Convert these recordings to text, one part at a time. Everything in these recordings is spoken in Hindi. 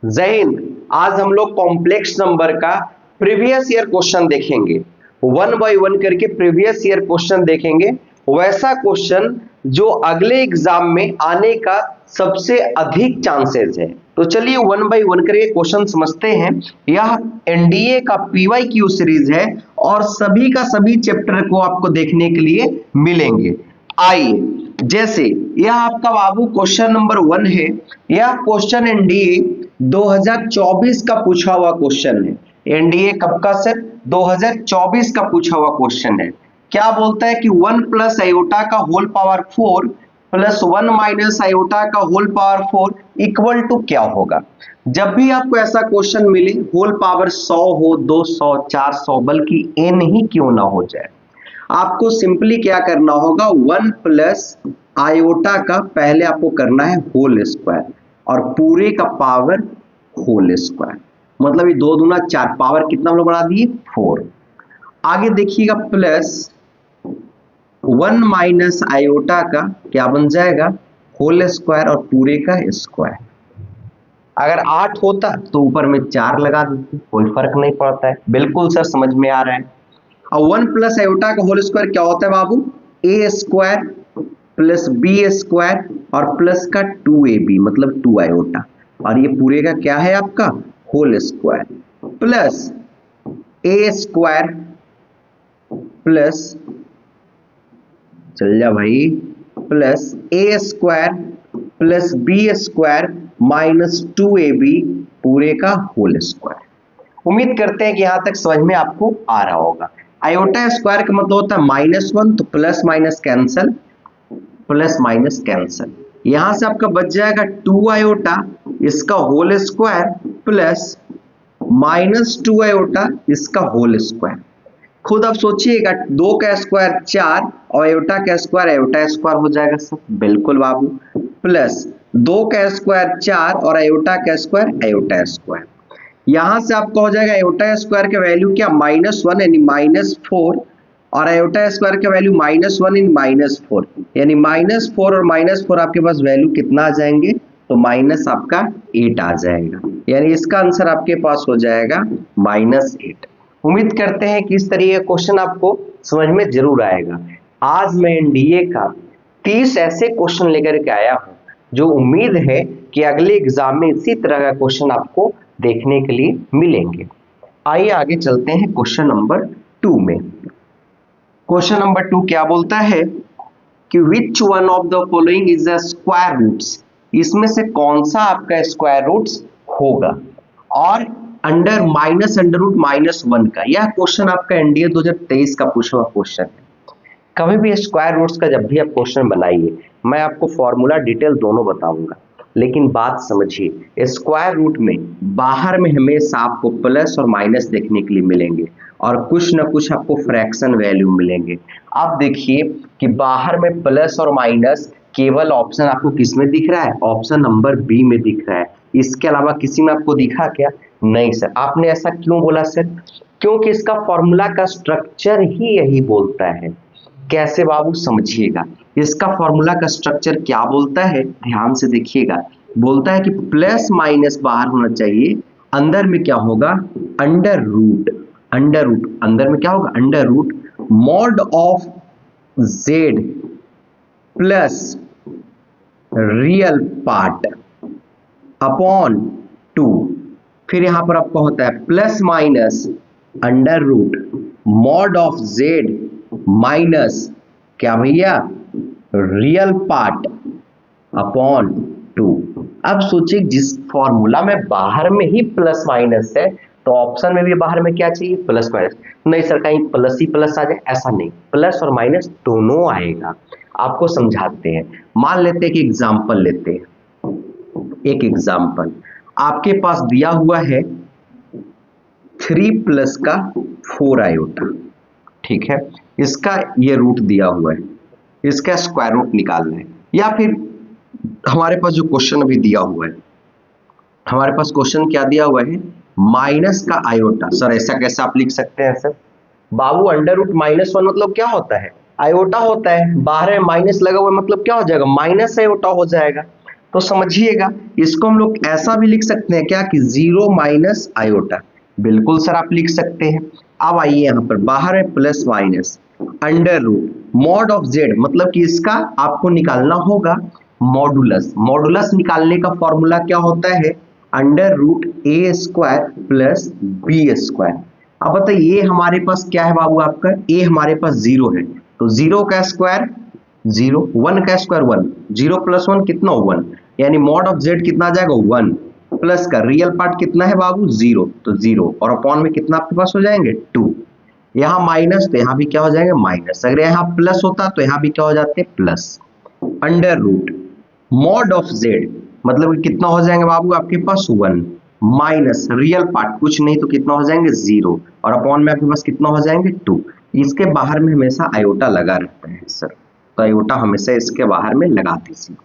जय हिंद। आज हम लोग कॉम्प्लेक्स नंबर का प्रीवियस ईयर क्वेश्चन देखेंगे। वन बाय वन करके प्रीवियस ईयर क्वेश्चन देखेंगे, वैसा क्वेश्चन जो अगले एग्जाम में आने का सबसे अधिक चांसेस है। तो चलिए वन बाय वन करके क्वेश्चन समझते हैं। यह एनडीए का पीवाईक्यू सीरीज है और सभी का सभी चैप्टर को आपको देखने के लिए मिलेंगे। आइए, जैसे यह आपका बाबू क्वेश्चन नंबर 1 है। यह क्वेश्चन एनडीए 2024 का पूछा हुआ क्वेश्चन है। एनडीए कब का सर? 2024 का पूछा हुआ क्वेश्चन है। क्या बोलता है कि 1 प्लस आयोटा का whole power 4 plus 1 minus iota का होल पावर 4 इक्वल टू क्या होगा? जब भी आपको ऐसा क्वेश्चन मिले, होल पावर 100 हो, 200, 400, बल्कि n ही क्यों ना हो जाए, आपको सिंपली क्या करना होगा, 1 प्लस आयोटा का पहले आपको करना है होल स्क्वायर और पूरे का पावर होल स्क्वायर। मतलब ये 2 दूना 4, पावर कितना हम लोग बढ़ा दिए? 4। आगे देखिएगा प्लस 1 माइनस आयोटा का क्या बन जाएगा? होल स्क्वायर और पूरे का स्क्वायर। अगर 8 होता तो ऊपर में 4 लगा देते, कोई फर्क नहीं पड़ता है। बिल्कुल सर, समझ में आ रहा है। और 1 प्लस आयोटा का होल स्क्वायर क्या होता है बाबू? A square plus b square और प्लस का 2ab मतलब 2 आयोटा, और ये पूरे का क्या है आपका? Whole square plus a square plus, चल जा भाई, plus a square plus b square minus 2ab पूरे का होल स्क्वायर। उम्मीद करते हैं कि यहां तक समझ में आपको आ रहा होगा। आयोटा स्क्वायर का मतलब होता है -1, तो plus minus cancel, plus minus cancel. यहां से आपका बच जाएगा 2 आयोटा इसका whole square plus minus 2 iota इसका होल स्क्वायर। खुद आप सोचिएगा, 2 का स्क्वायर 4 और आयोटा का स्क्वायर हो जाएगा सर। बिल्कुल बाबू, प्लस 2 का स्क्वायर 4 और आयोटा का स्क्वायर। यहां से आपका हो जाएगा आयोटा स्क्वायर का वैल्यू क्या? -1 यानी -4 और आयोटा स्क्वायर का वैल्यू -1 इन -4 यानी -4 और -4 आपके पास वैल्यू कितना आ जाएंगे? तो माइनस आपका 8 आ जाएगा, यानी इसका आंसर आपके पास हो जाएगा -8। उम्मीद करते हैं कि इस तरीके का क्वेश्चन आपको समझ में जरूर आएगा। आज मैं एनडीए का 30 ऐसे क्वेश्चन लेकर के आया हूं जो उम्मीद है कि अगले एग्जाम में इसी तरह का क्वेश्चन आपको देखने के लिए मिलेंगे। आइए आगे चलते हैं क्वेश्चन नंबर 2 में। क्वेश्चन नंबर 2 क्या बोलता है कि which one of the following is the square roots, इसमें से कौन सा आपका स्क्वायर रूट्स होगा? और अंडर -√-1 का यह क्वेश्चन आपका एनडीए 2023 का पूछा हुआ क्वेश्चन है। कभी भी स्क्वायर रूट्स का जब भी आप क्वेश्चन बनाइए, मैं आपको फॉर्मूला डिटेल दोनों बताऊंगा, लेकिन बात समझिए, स्क्वायर रूट में बाहर में हमेशा आपको प्लस और माइनस देखने के लिए मिलेंगे और कुछ ना कुछ आपको फ्रैक्शन वैल्यू मिलेंगे। आप देखिए कि बाहर में प्लस और माइनस केवल ऑप्शन आपको किस में दिख रहा है? ऑप्शन नंबर बी में दिख रहा है। इसके अलावा किसी में आपको दिखा क्या? नहीं सर। आपने ऐसा क्यों बोला सर? क्योंकि इसका फॉर्मूला का स्ट्रक्चर ही यही बोलता है। कैसे बाबू? समझिएगा, इसका फॉर्मूला का स्ट्रक्चर क्या बोलता है, ध्यान से देखिएगा। बोलता है कि प्लस माइनस बाहर होना चाहिए, अंदर में क्या होगा? अंडर रूट अंदर में क्या होगा? Under root mod of z plus real part upon 2। फिर यहां पर आपका होता है plus minus under root mod of z minus क्या भैया? Real part upon 2। अब सोचिए, जिस फॉर्मूला में बाहर में ही प्लस माइनस है, तो ऑप्शन में भी बाहर में क्या चाहिए? Plus minus. नहीं सर, कहीं प्लस ही प्लस आ जाए, ऐसा नहीं, प्लस और माइनस दोनों आएगा। आपको समझाते हैं। मान लेते हैं कि एग्जाम्पल लेते हैं। एक एग्जाम्पल आपके पास दिया हुआ है 3 प्लस का 4 आयोटा, ठीक है, इसका ये रूट दिया हुआ है, इसका स्क्वायर रूट निकालना है। या फिर हमारे पास जो क्वेश्चन अभी दिया हुआ है, हमारे पास क्वेश्चन क्या दिया हुआ है? माइनस का आयोटा। सर ऐसा कैसे आप लिख सकते हैं सर? बाबू √-1 मतलब क्या होता है? आयोटा होता है, बाहर में माइनस लगा हुआ मतलब क्या हो जाएगा? माइनस आयोटा हो जाएगा। तो समझिएगा, इसको हम लोग ऐसा भी लिख सकते हैं क्या कि 0 माइनस आयोटा। बिल्कुल सर आप लिख सकते हैं। अब आइए यहाँ पर बाहर है plus minus under root mod of z, मतलब कि इसका आपको निकालना होगा मॉडुलस। मॉडुलस निकालने का फॉर्मूला क्या होता है, अंडर रूट ए स्क्वायर प्लस बी स्क्वायर। अब बताइए ये हमारे पास क्या है बाबू, आपका ए हमारे पास 0 है, तो 0 का स्क्वायर 0, 1 का स्क्वायर 1, 0 प्लस 1 कितना 1, यानी मॉड ऑफ जेड कितना आ जाएगा 1, प्लस का रियल पार्ट कितना है बाबू 0, तो 0 और अपॉन में कितना आपके पास हो जाएंगे 2। यहाँ माइनस तो यहाँ भी क्या हो जाएंगे माइनस, अगर यहाँ प्लस होता तो यहाँ भी क्या हो जाते plus. Under root mod of z मतलब कितना हो जाएंगे बाबू आपके पास 1, माइनस रियल पार्ट कुछ नहीं तो कितना हो जाएंगे 0 और अपॉन में आपके पास कितना हो जाएंगे 2। इसके बाहर में हमेशा आयोटा लगा रहता है सर, तो आयोटा हमेशा इसके बाहर में लगा दीजिए।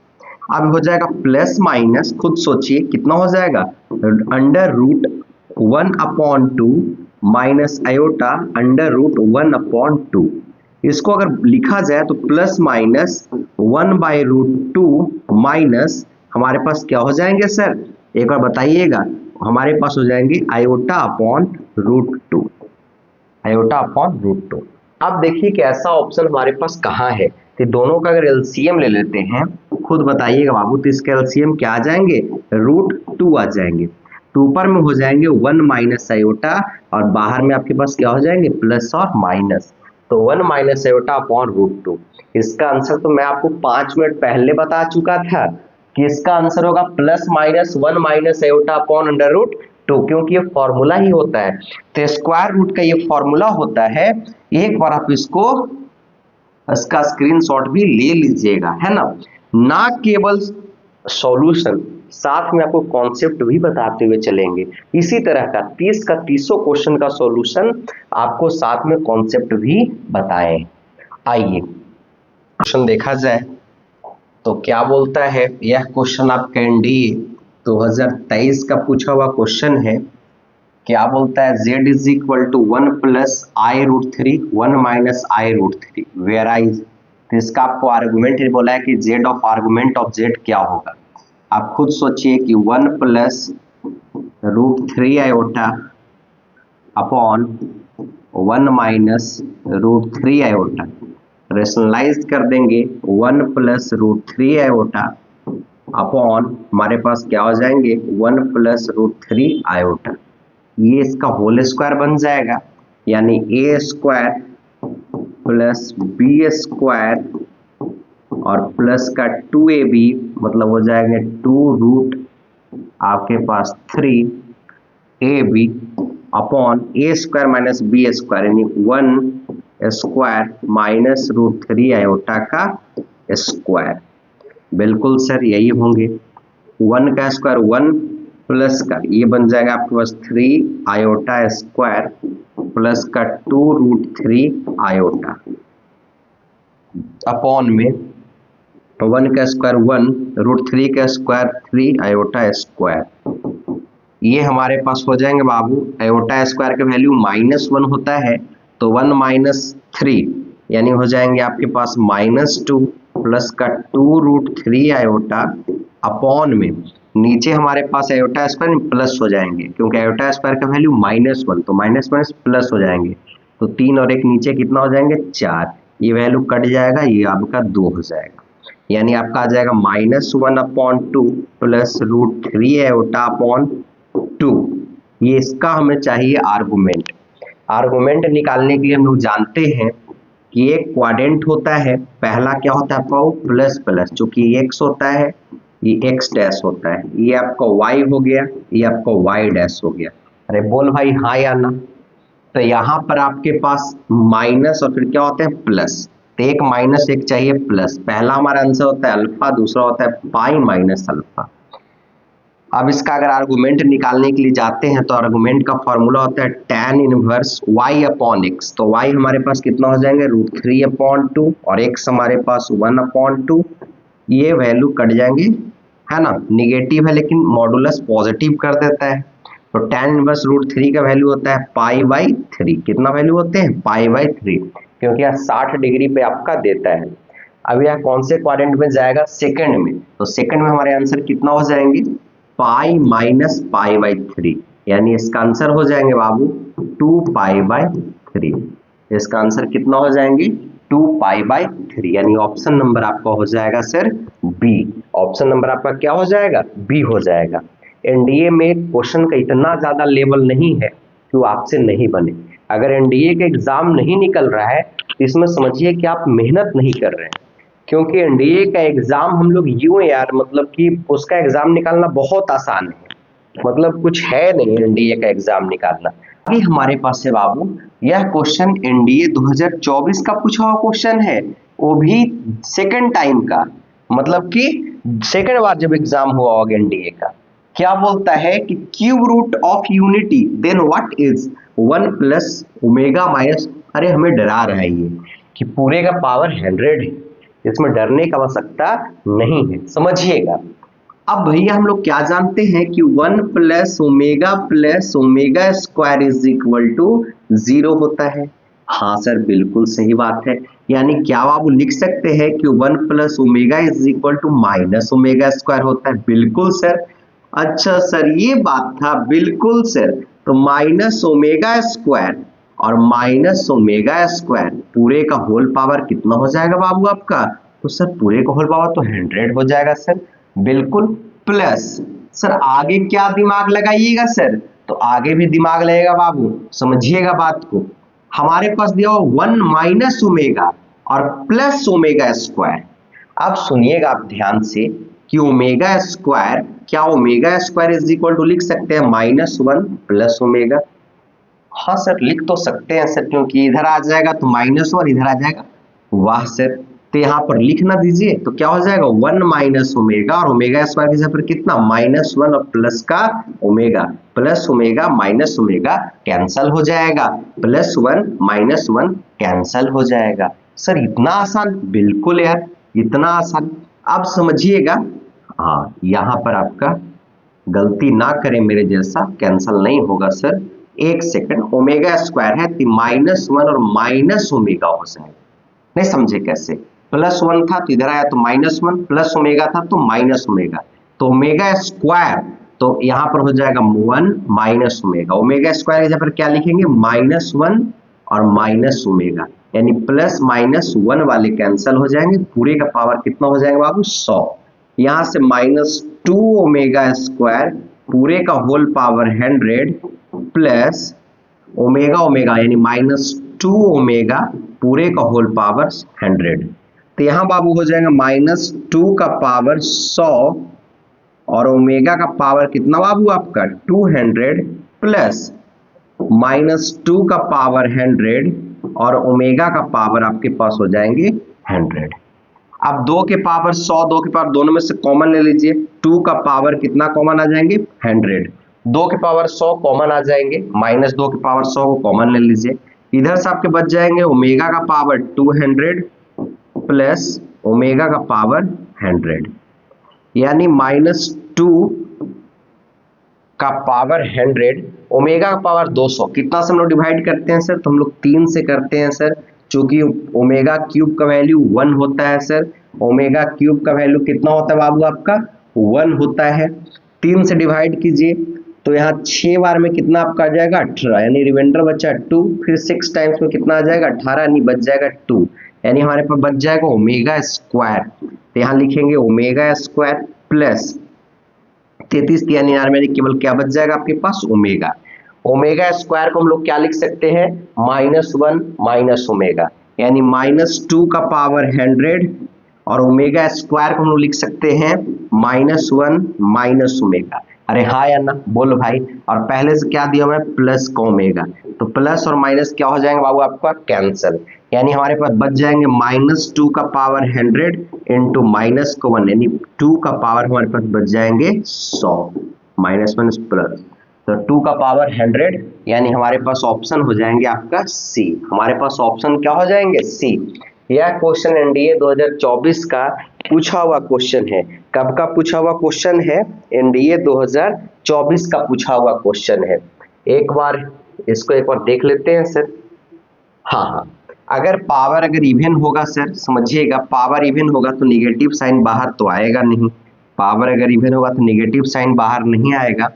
अब हो जाएगा प्लस माइनस, खुद सोचिए कितना हो जाएगा under root 1/2 minus iota under root 1/2। इसको अगर लिखा जाए तो प्लस माइनस 1/√2 माइनस हमारे पास क्या हो जाएंगे सर, एक बार बताइएगा, हमारे पास हो जाएंगे iota upon root 2, iota upon root 2। अब देखिए कि ऐसा ऑप्शन हमारे पास कहाँ है, तो दोनों का अगर एलसीएम ले लेते हैं, खुद बताइएगा बाबू, तो इसके एलसीएम क्या आ जाएंगे √2 आ जाएंगे, तो ऊपर में हो जाएंगे 1 माइनस आयोटा और बाहर में आपके पास क्या हो जाएंगे प्लस और माइनस, तो 1 माइनस आयोटा अपॉन √2। इसका आंसर तो मैं आपको 5 मिनट पहले बता चुका था कि इसका आंसर होगा plus minus 1 minus iota upon under root 2, क्योंकि ये फॉर्मूला ही होता है, तो स्क्वायर रूट का ये फॉर्मूला होता है। एक बार आप इसका स्क्रीनशॉट भी ले लीजिएगा, है ना केवल सॉल्यूशन, साथ में आपको कॉन्सेप्ट भी बताते हुए चलेंगे। इसी तरह का 30 का 30 क्वेश्चन का सॉल्यूशन आपको साथ में कॉन्सेप्ट भी बताएं। आइए क्वेश्चन देखा जाए तो क्या बोलता है, यह क्वेश्चन आपका एनडीए 2023 का पूछा हुआ क्वेश्चन है। क्या बोलता है, z is equal to 1 plus i√3 1 minus i√3 where i, तो इसका आपको आर्गुमेंट बोला है कि z of argument of z क्या होगा। आप खुद सोचिए कि 1 plus √3 iota upon 1 minus √3 iota, rationalise कर देंगे 1 प्लस √3 आयोटा अपॉन हमारे पास क्या हो जाएंगे 1 प्लस √3 आयोटा, ये इसका होल स्क्वायर बन जाएगा, यानी ए स्क्वायर प्लस बी स्क्वायर और प्लस का 2ab मतलब हो जाएंगे 2 रूट आपके पास 3ab अपॉन ए स्क्वायर माइनस बी स्क्वायर, यानी 1 स्क्वायर माइनस √3 आयोटा का स्क्वायर। बिल्कुल सर यही होंगे, 1 का स्क्वायर 1 प्लस का ये बन जाएगा आपके पास 3 आयोटा स्क्वायर प्लस का 2 √3 आयोटा अपॉन में 1 का स्क्वायर 1 √3 का स्क्वायर 3 आयोटा स्क्वायर। ये हमारे पास हो जाएंगे बाबू, आयोटा स्क्वायर का वैल्यू -1 होता है, तो 1 माइनस 3 यानी हो जाएंगे आपके पास -2 प्लस का 2 √3 आयोटा अपॉन में नीचे हमारे पास आयोटा स्क्वायर प्लस हो जाएंगे, क्योंकि आयोटा स्क्वायर का वैल्यू -1, तो माइनस माइनस प्लस हो जाएंगे, तो 3 और 1 नीचे कितना हो जाएंगे 4, ये वैल्यू कट जाएगा, ये आपका 2 हो जाएगा, यानी आपका आ जाएगा -1/2 प्लस √3 आयोटा अपॉन 2। ये इसका हमें चाहिए आर्गुमेंट। आर्गुमेंट निकालने के लिए हम लोग जानते हैं कि एक क्वाड्रेंट होता है, पहला क्या होता है आपका प्लस प्लस, जो कि x होता है, ये x डैश होता है, ये आपका y हो गया, ये आपका y डैश हो गया। अरे बोल भाई हाँ या ना, तो यहाँ पर आपके पास माइनस और फिर क्या होता है प्लस, तो एक माइनस एक चाहिए प्लस, पहला हमारा आंसर होता है अल्फा, दूसरा होता है पाई माइनस अल्फा। अब इसका अगर आर्गुमेंट निकालने के लिए जाते हैं तो आर्गुमेंट का फॉर्मूला होता है tan inverse y upon x, तो y हमारे पास कितना हो जाएंगे √3/2 और x हमारे पास 1/2, ये वैल्यू कट जाएंगे, है ना, निगेटिव है लेकिन मॉडुलस पॉजिटिव कर देता है, तो tan इनवर्स √3 का वैल्यू होता है π/3, कितना वैल्यू होते हैं π/3, क्योंकि यहाँ 60 डिग्री पे आपका देता है। अब यह कौन से क्वाड्रेंट में जाएगा? सेकंड में। तो सेकंड में हमारे आंसर कितना हो जाएंगे? पाई माइनस पाई बाई 3, यानी इसका आंसर हो जाएंगे बाबू 2 पाई बाई 3। इसका आंसर कितना हो जाएंगे? 2 पाई बाई 3, यानी ऑप्शन नंबर आपका हो जाएगा सर बी। ऑप्शन नंबर आपका क्या हो जाएगा? बी हो जाएगा। एनडीए में क्वेश्चन का इतना ज्यादा लेवल नहीं है कि वो आपसे नहीं बने। अगर एनडीए का एग्जाम नहीं निकल रहा है तो इसमें समझिए कि आप मेहनत नहीं कर रहे हैं, क्योंकि एनडीए का एग्जाम हम लोग यूं यार, मतलब कि उसका एग्जाम निकालना बहुत आसान है, मतलब कुछ है नहीं एनडीए का एग्जाम निकालना। अभी हमारे पास है बाबू यह क्वेश्चन एनडीए 2024 का पूछा हुआ क्वेश्चन है, वो भी सेकंड टाइम का, मतलब कि सेकंड बार जब एग्जाम हुआ होगा एनडीए का। क्या बोलता है कि cube root of unity then what is 1 plus omega minus, अरे हमें डरा रहा है ये कि पूरे का पावर 100 है, इसमें डरने का आवश्यकता नहीं है, समझिएगा। अब भैया हम लोग क्या जानते हैं कि 1 plus omega square is equal to 0 होता है। हाँ सर बिल्कुल सही बात है, यानी क्या बाबू लिख सकते हैं कि 1 plus omega is equal to minus omega square होता है? बिल्कुल सर। अच्छा सर ये बात था, बिल्कुल सर। तो माइनस ओमेगा स्क्वायर और माइनस ओमेगा स्क्वायर पूरे का होल पावर कितना हो जाएगा बाबू आपका? तो सर पूरे का होल पावर तो 100 हो जाएगा सर, बिल्कुल। प्लस सर आगे क्या दिमाग लगाइएगा सर? तो आगे भी दिमाग लगेगा बाबू, समझिएगा बात को। हमारे पास दिया हुआ 1 माइनस ओमेगा और प्लस ओमेगा स्क्वायर। अब सुनिएगा आप ध्यान से कि ओमेगा स्क्वायर, क्या omega square is equal to लिख सकते हैं -1 प्लस ओमेगा? हाँ सर लिख तो सकते हैं सर, क्योंकि इधर आ जाएगा तो -1 इधर आ जाएगा। वाह सर, तो यहाँ पर लिख ना दीजिए तो क्या हो जाएगा 1 माइनस ओमेगा और ओमेगा स्क्वायर की जगह पर कितना -1 और प्लस का omega, plus omega minus omega cancel हो जाएगा, +1 -1 कैंसल हो जाएगा। सर इतना आसान? बिल्कुल यार इतना आसान। अब समझिएगा, हाँ यहाँ पर आपका गलती ना करें मेरे जैसा, कैंसल नहीं होगा सर। एक सेकंड, ओमेगा स्क्वायर है तो -1 और माइनस ओमेगा हो जाएगा। नहीं समझे कैसे? +1 था तो इधर आया तो -1, प्लस ओमेगा था तो माइनस ओमेगा, तो ओमेगा स्क्वायर तो यहाँ पर हो जाएगा 1 माइनस ओमेगा। ओमेगा स्क्वायर की जगह पर क्या लिखेंगे? -1 और माइनस ओमेगा, यानी प्लस माइनस 1 वाले कैंसल हो जाएंगे, पूरे का पावर कितना हो जाएगा बाबू? 100। यहाँ से -2 ओमेगा स्क्वायर पूरे का whole power 100 plus omega omega यानी -2 ओमेगा पूरे का होल पावर 100। तो यहाँ बाबू हो जाएगा -2 का पावर 100 और ओमेगा का पावर कितना बाबू आपका? 200 प्लस -2 का पावर 100 और ओमेगा का पावर आपके पास हो जाएंगे 100। अब 2 के पावर 100, 2 के पावर दोनों में से कॉमन ले लीजिए, 2 का पावर कितना कॉमन आ जाएंगे? 100। 2 के पावर 100 कॉमन आ जाएंगे, -2 के पावर 100 को कॉमन ले लीजिए, इधर से आपके बच जाएंगे ओमेगा का पावर 200 प्लस ओमेगा का पावर 100, यानी -2 का पावर 100, ओमेगा का पावर 200। कितना से हम लोग डिवाइड करते हैं सर? तो हम लोग 3 से करते हैं सर, चूंकि ओमेगा क्यूब का वैल्यू 1 होता है सर। ओमेगा क्यूब का वैल्यू कितना होता है बाबू आपका? 1 होता है। 3 से डिवाइड कीजिए तो यहाँ 6 बार में कितना आपका आ जाएगा? 18, यानी रिमाइंडर बचा 2, फिर 6 टाइम्स में कितना आ जाएगा? 18, यानी बच जाएगा 2, यानी हमारे पास बच जाएगा ओमेगा स्क्वायर। तो यहाँ लिखेंगे ओमेगा स्क्वायर प्लस 33 यानी केवल क्या बच जाएगा आपके पास? ओमेगा। ओमेगा स्क्वायर को हम लोग क्या लिख सकते हैं? -1 माइनस ओमेगा, यानी -2 का पावर 100 और ओमेगा स्क्वायर को हम लोग लिख सकते हैं -1 माइनस ओमेगा। अरे हाँ या ना बोलो भाई। और पहले से क्या दिया हुआ है? प्लस का ओमेगा, तो प्लस और माइनस क्या हो जाएंगे बाबू आपका? कैंसल, यानी हमारे पास बच जाएंगे -2 का पावर 100 इंटू माइनस को 1, यानी 2 का पावर हमारे पास बच जाएंगे 100, -1 प्लस, तो 2 का पावर 100, यानी हमारे पास ऑप्शन हो जाएंगे आपका सी। हमारे पास ऑप्शन क्या हो जाएंगे? सी। यह क्वेश्चन एनडीए 2024 का पूछा हुआ क्वेश्चन है। कब का पूछा हुआ क्वेश्चन है? एनडीए 2024 का पूछा हुआ क्वेश्चन है। एक बार इसको एक बार देख लेते हैं सर। हाँ हाँ, अगर पावर अगर इवन होगा सर, समझिएगा, पावर इवन होगा तो निगेटिव साइन बाहर तो आएगा नहीं। पावर अगर इवन होगा तो निगेटिव साइन बाहर नहीं आएगा,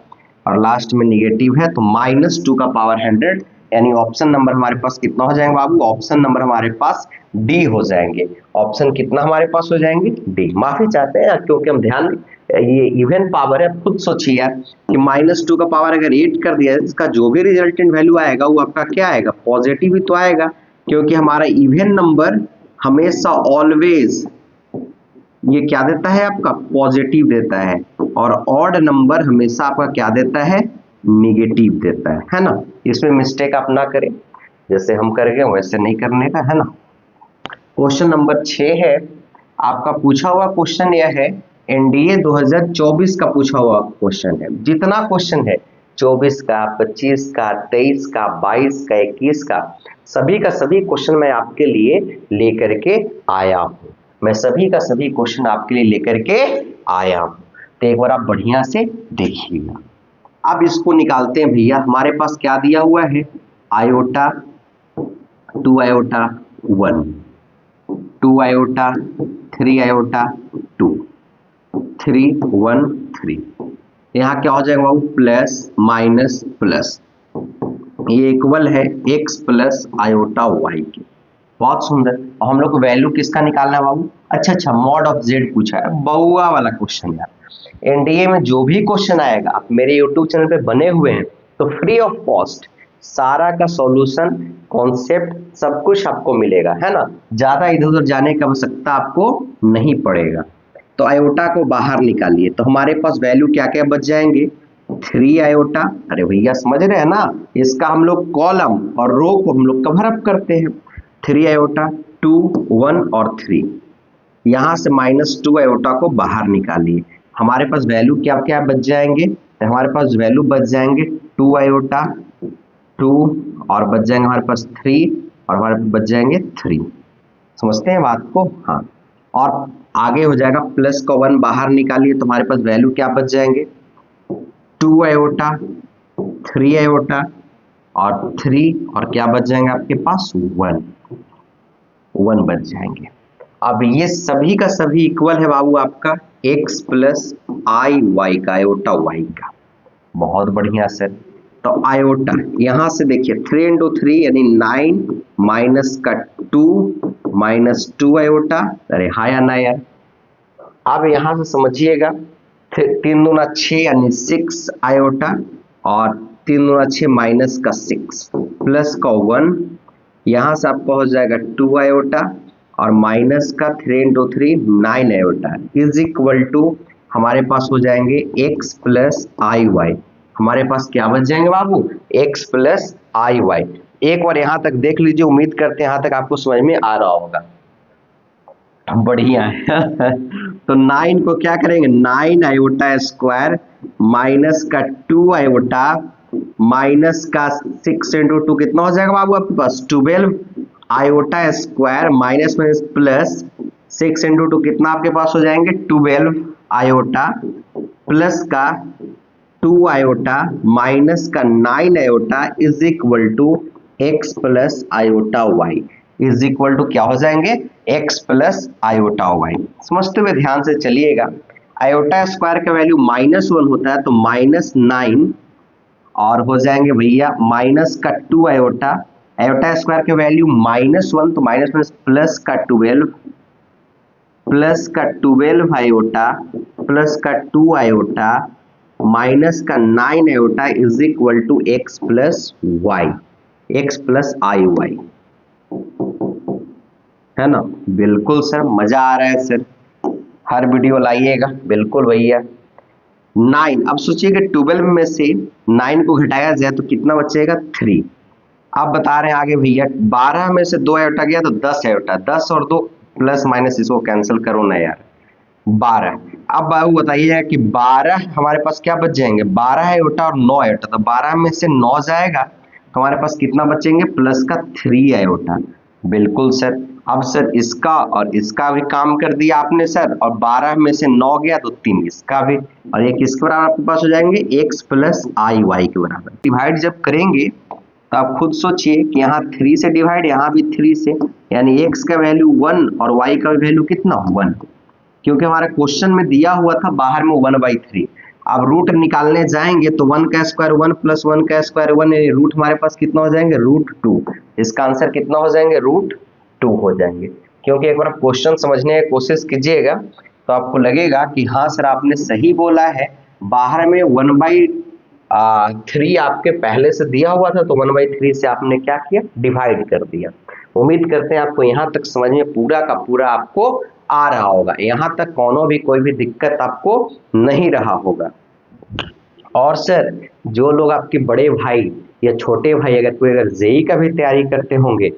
और लास्ट में निगेटिव है तो -2 का पावर 100, यानी ऑप्शन नंबर हमारे पास कितना हो जाएगा बाबू? ऑप्शन नंबर हमारे पास डी हो जाएंगे। ऑप्शन कितना हमारे पास हो जाएंगे? डी। माफी चाहते हैं क्योंकि हम ध्यान, ये इवन पावर है, खुद सोचिए यार कि -2 का पावर अगर 8 कर दिया, इसका जो भी रिजल्टेंट वैल्यू आएगा वो आपका क्या आएगा? पॉजिटिव ही तो आएगा, क्योंकि हमारा इवन नंबर हमेशा ऑलवेज ये क्या देता है? आपका पॉजिटिव देता है, और ऑड नंबर हमेशा आपका क्या देता है? निगेटिव देता है ना। इसमें मिस्टेक आप ना करें, जैसे हम कर गए वैसे नहीं करने का, है ना। क्वेश्चन नंबर 6 है आपका, पूछा हुआ क्वेश्चन यह है, एनडीए 2024 का पूछा हुआ क्वेश्चन है। जितना क्वेश्चन है 24 का, 25 का, 23 का, 22 का, 21 का सभी क्वेश्चन मैं आपके लिए लेकर के आया हूं। मैं सभी का सभी क्वेश्चन आपके लिए लेकर के आया हूं, तो एक बार आप बढ़िया से देखिएगा। अब इसको निकालते हैं भैया। हमारे पास क्या दिया हुआ है? Iota, 2 iota 1, 2 iota, 3 iota 2, 3 1 3। यहाँ क्या हो जाएगा बाबू? प्लस माइनस प्लस, ये इक्वल है x प्लस आयोटा y के। बहुत सुंदर। और हम लोग को वैल्यू किसका निकालना है बाबू? अच्छा, मॉड ऑफ z पूछा है, बहुआ वाला क्वेश्चन यार। एनडीए में जो भी क्वेश्चन आएगा, आप मेरे यूट्यूब चैनल पे बने हुए हैं तो फ्री ऑफ कॉस्ट सारा का सॉल्यूशन, कॉन्सेप्ट सब कुछ आपको मिलेगा, है ना। ज्यादा इधर उधर जाने की आवश्यकता आपको नहीं पड़ेगा। तो आयोटा को बाहर निकालिए, तो हमारे पास वैल्यू क्या क्या बच जाएंगे? 3 आयोटा, अरे भैया समझ रहे हैं ना, इसका हम लोग कॉलम और रो को हम लोग कवर अप करते हैं। 3 आयोटा, 2 1 और 3, यहां से -2 आयोटा को बाहर निकालिए, हमारे पास वैल्यू क्या क्या बच जाएंगे? तो हमारे पास वैल्यू बच जाएंगे 2 आयोटा 2, और बच जाएंगे हमारे पास 3, और हमारे पास बच जाएंगे 3। समझते हैं बात को? हाँ। और आगे हो जाएगा प्लस का 1 बाहर निकालिए, तो हमारे पास वैल्यू क्या बच जाएंगे? 2 आयोटा, 3 आयोटा और 3, और क्या बच जाएंगे आपके पास? 1 बच जाएंगे। अब ये सभी का सभी इक्वल है बाबू आपका x प्लस आई वाई का, आयोटा y का। बहुत बढ़िया सर। तो आयोटा यहां से देखिए 3 × 3 यानी 9 माइनस का 2 -2 आयोटा, अरे हाँ या ना यार। अब यहां से समझिएगा 3 दूना 6 यानी 6 आयोटा, और 3 दूना 6 माइनस का 6 प्लस का 1, यहां से आपका हो जाएगा 2 आयोटा, और माइनस का 3 × 3 9 आयोटा इज इक्वल टू हमारे पास हो जाएंगे x प्लस आई वाई। हमारे पास क्या बच जाएंगे बाबू? x plus i Y. एक बार यहां तक देख लीजिए, उम्मीद करते हैं यहां तक आपको समझ में आ रहा होगा। बढ़िया है। तो 9 को क्या करेंगे? 9 आयोटा स्क्वायर माइनस का 2 आयोटा माइनस का 6 × 2 कितना हो जाएगा बाबू आपके पास? 12 आयोटा स्क्वायर माइनस में प्लस 6 × 2 कितना आपके पास हो जाएंगे? 12 आयोटा प्लस का 2 आयोटा माइनस का 9 iota is equal to x plus iota y is equal to क्या हो जाएंगे? x plus iota y। समझते हुए ध्यान से चलिएगा। आयोटा स्क्वायर का वैल्यू -1 होता है, तो -9 और हो जाएंगे भैया माइनस का 2 आयोटा, आयोटा स्क्वायर के वैल्यू -1 तो माइनस में प्लस का 12 आयोटा प्लस का 2 आयोटा माइनस का 9 iota is equal to x plus y, x plus i y, है ना। बिल्कुल सर, मजा आ रहा है सर, हर वीडियो लाइएगा। बिल्कुल भैया। 9, अब सोचिएगा 12 में से 9 को घटाया जाए तो कितना बचेगा? 3। अब बता रहे हैं आगे भैया 12 में से 2 आयोटा गया तो 10 आयोटा, 10 और 2 प्लस माइनस इसको कैंसिल करो ना यार, 12। अब बाबू बताइए कि 12 हमारे पास क्या बच जाएंगे? 12 आयोटा और 9 आयोटा, तो 12 में से 9 जाएगा तो हमारे पास कितना बचेंगे? प्लस का 3 आयोटा। बिल्कुल सर। अब सर इसका और इसका भी काम कर दिया आपने सर, और 12 में से 9 गया तो 3 इसका भी, और ये किसके बराबर आपके पास हो जाएंगे? x प्लस आई वाई के बराबर। डिवाइड जब करेंगे तो आप खुद सोचिए कि यहाँ 3 से डिवाइड, यहाँ भी 3 से, यानी x का वैल्यू 1 और y का वैल्यू कितना 1, क्योंकि हमारा क्वेश्चन में दिया हुआ था बाहर में 1/3। अब रूट निकालने जाएंगे तो 1 का स्क्वायर 1 प्लस 1 का स्क्वायर 1, यानी रूट हमारे पास कितना हो जाएंगे √2। इसका आंसर कितना हो जाएंगे √2 हो जाएंगे। क्योंकि एक बार क्वेश्चन समझने की कोशिश कीजिएगा तो आपको लगेगा कि हाँ सर आपने सही बोला है, बाहर में 1/3 आपके पहले से दिया हुआ था तो 1/3 से आपने क्या किया डिवाइड कर दिया। उम्मीद करते हैं आपको यहाँ तक समझ में पूरा का पूरा आपको आ रहा होगा, यहाँ तक कोई भी दिक्कत आपको नहीं रहा होगा। और सर जो लोग आपके बड़े भाई या छोटे भाई अगर जेई का भी तैयारी करते होंगे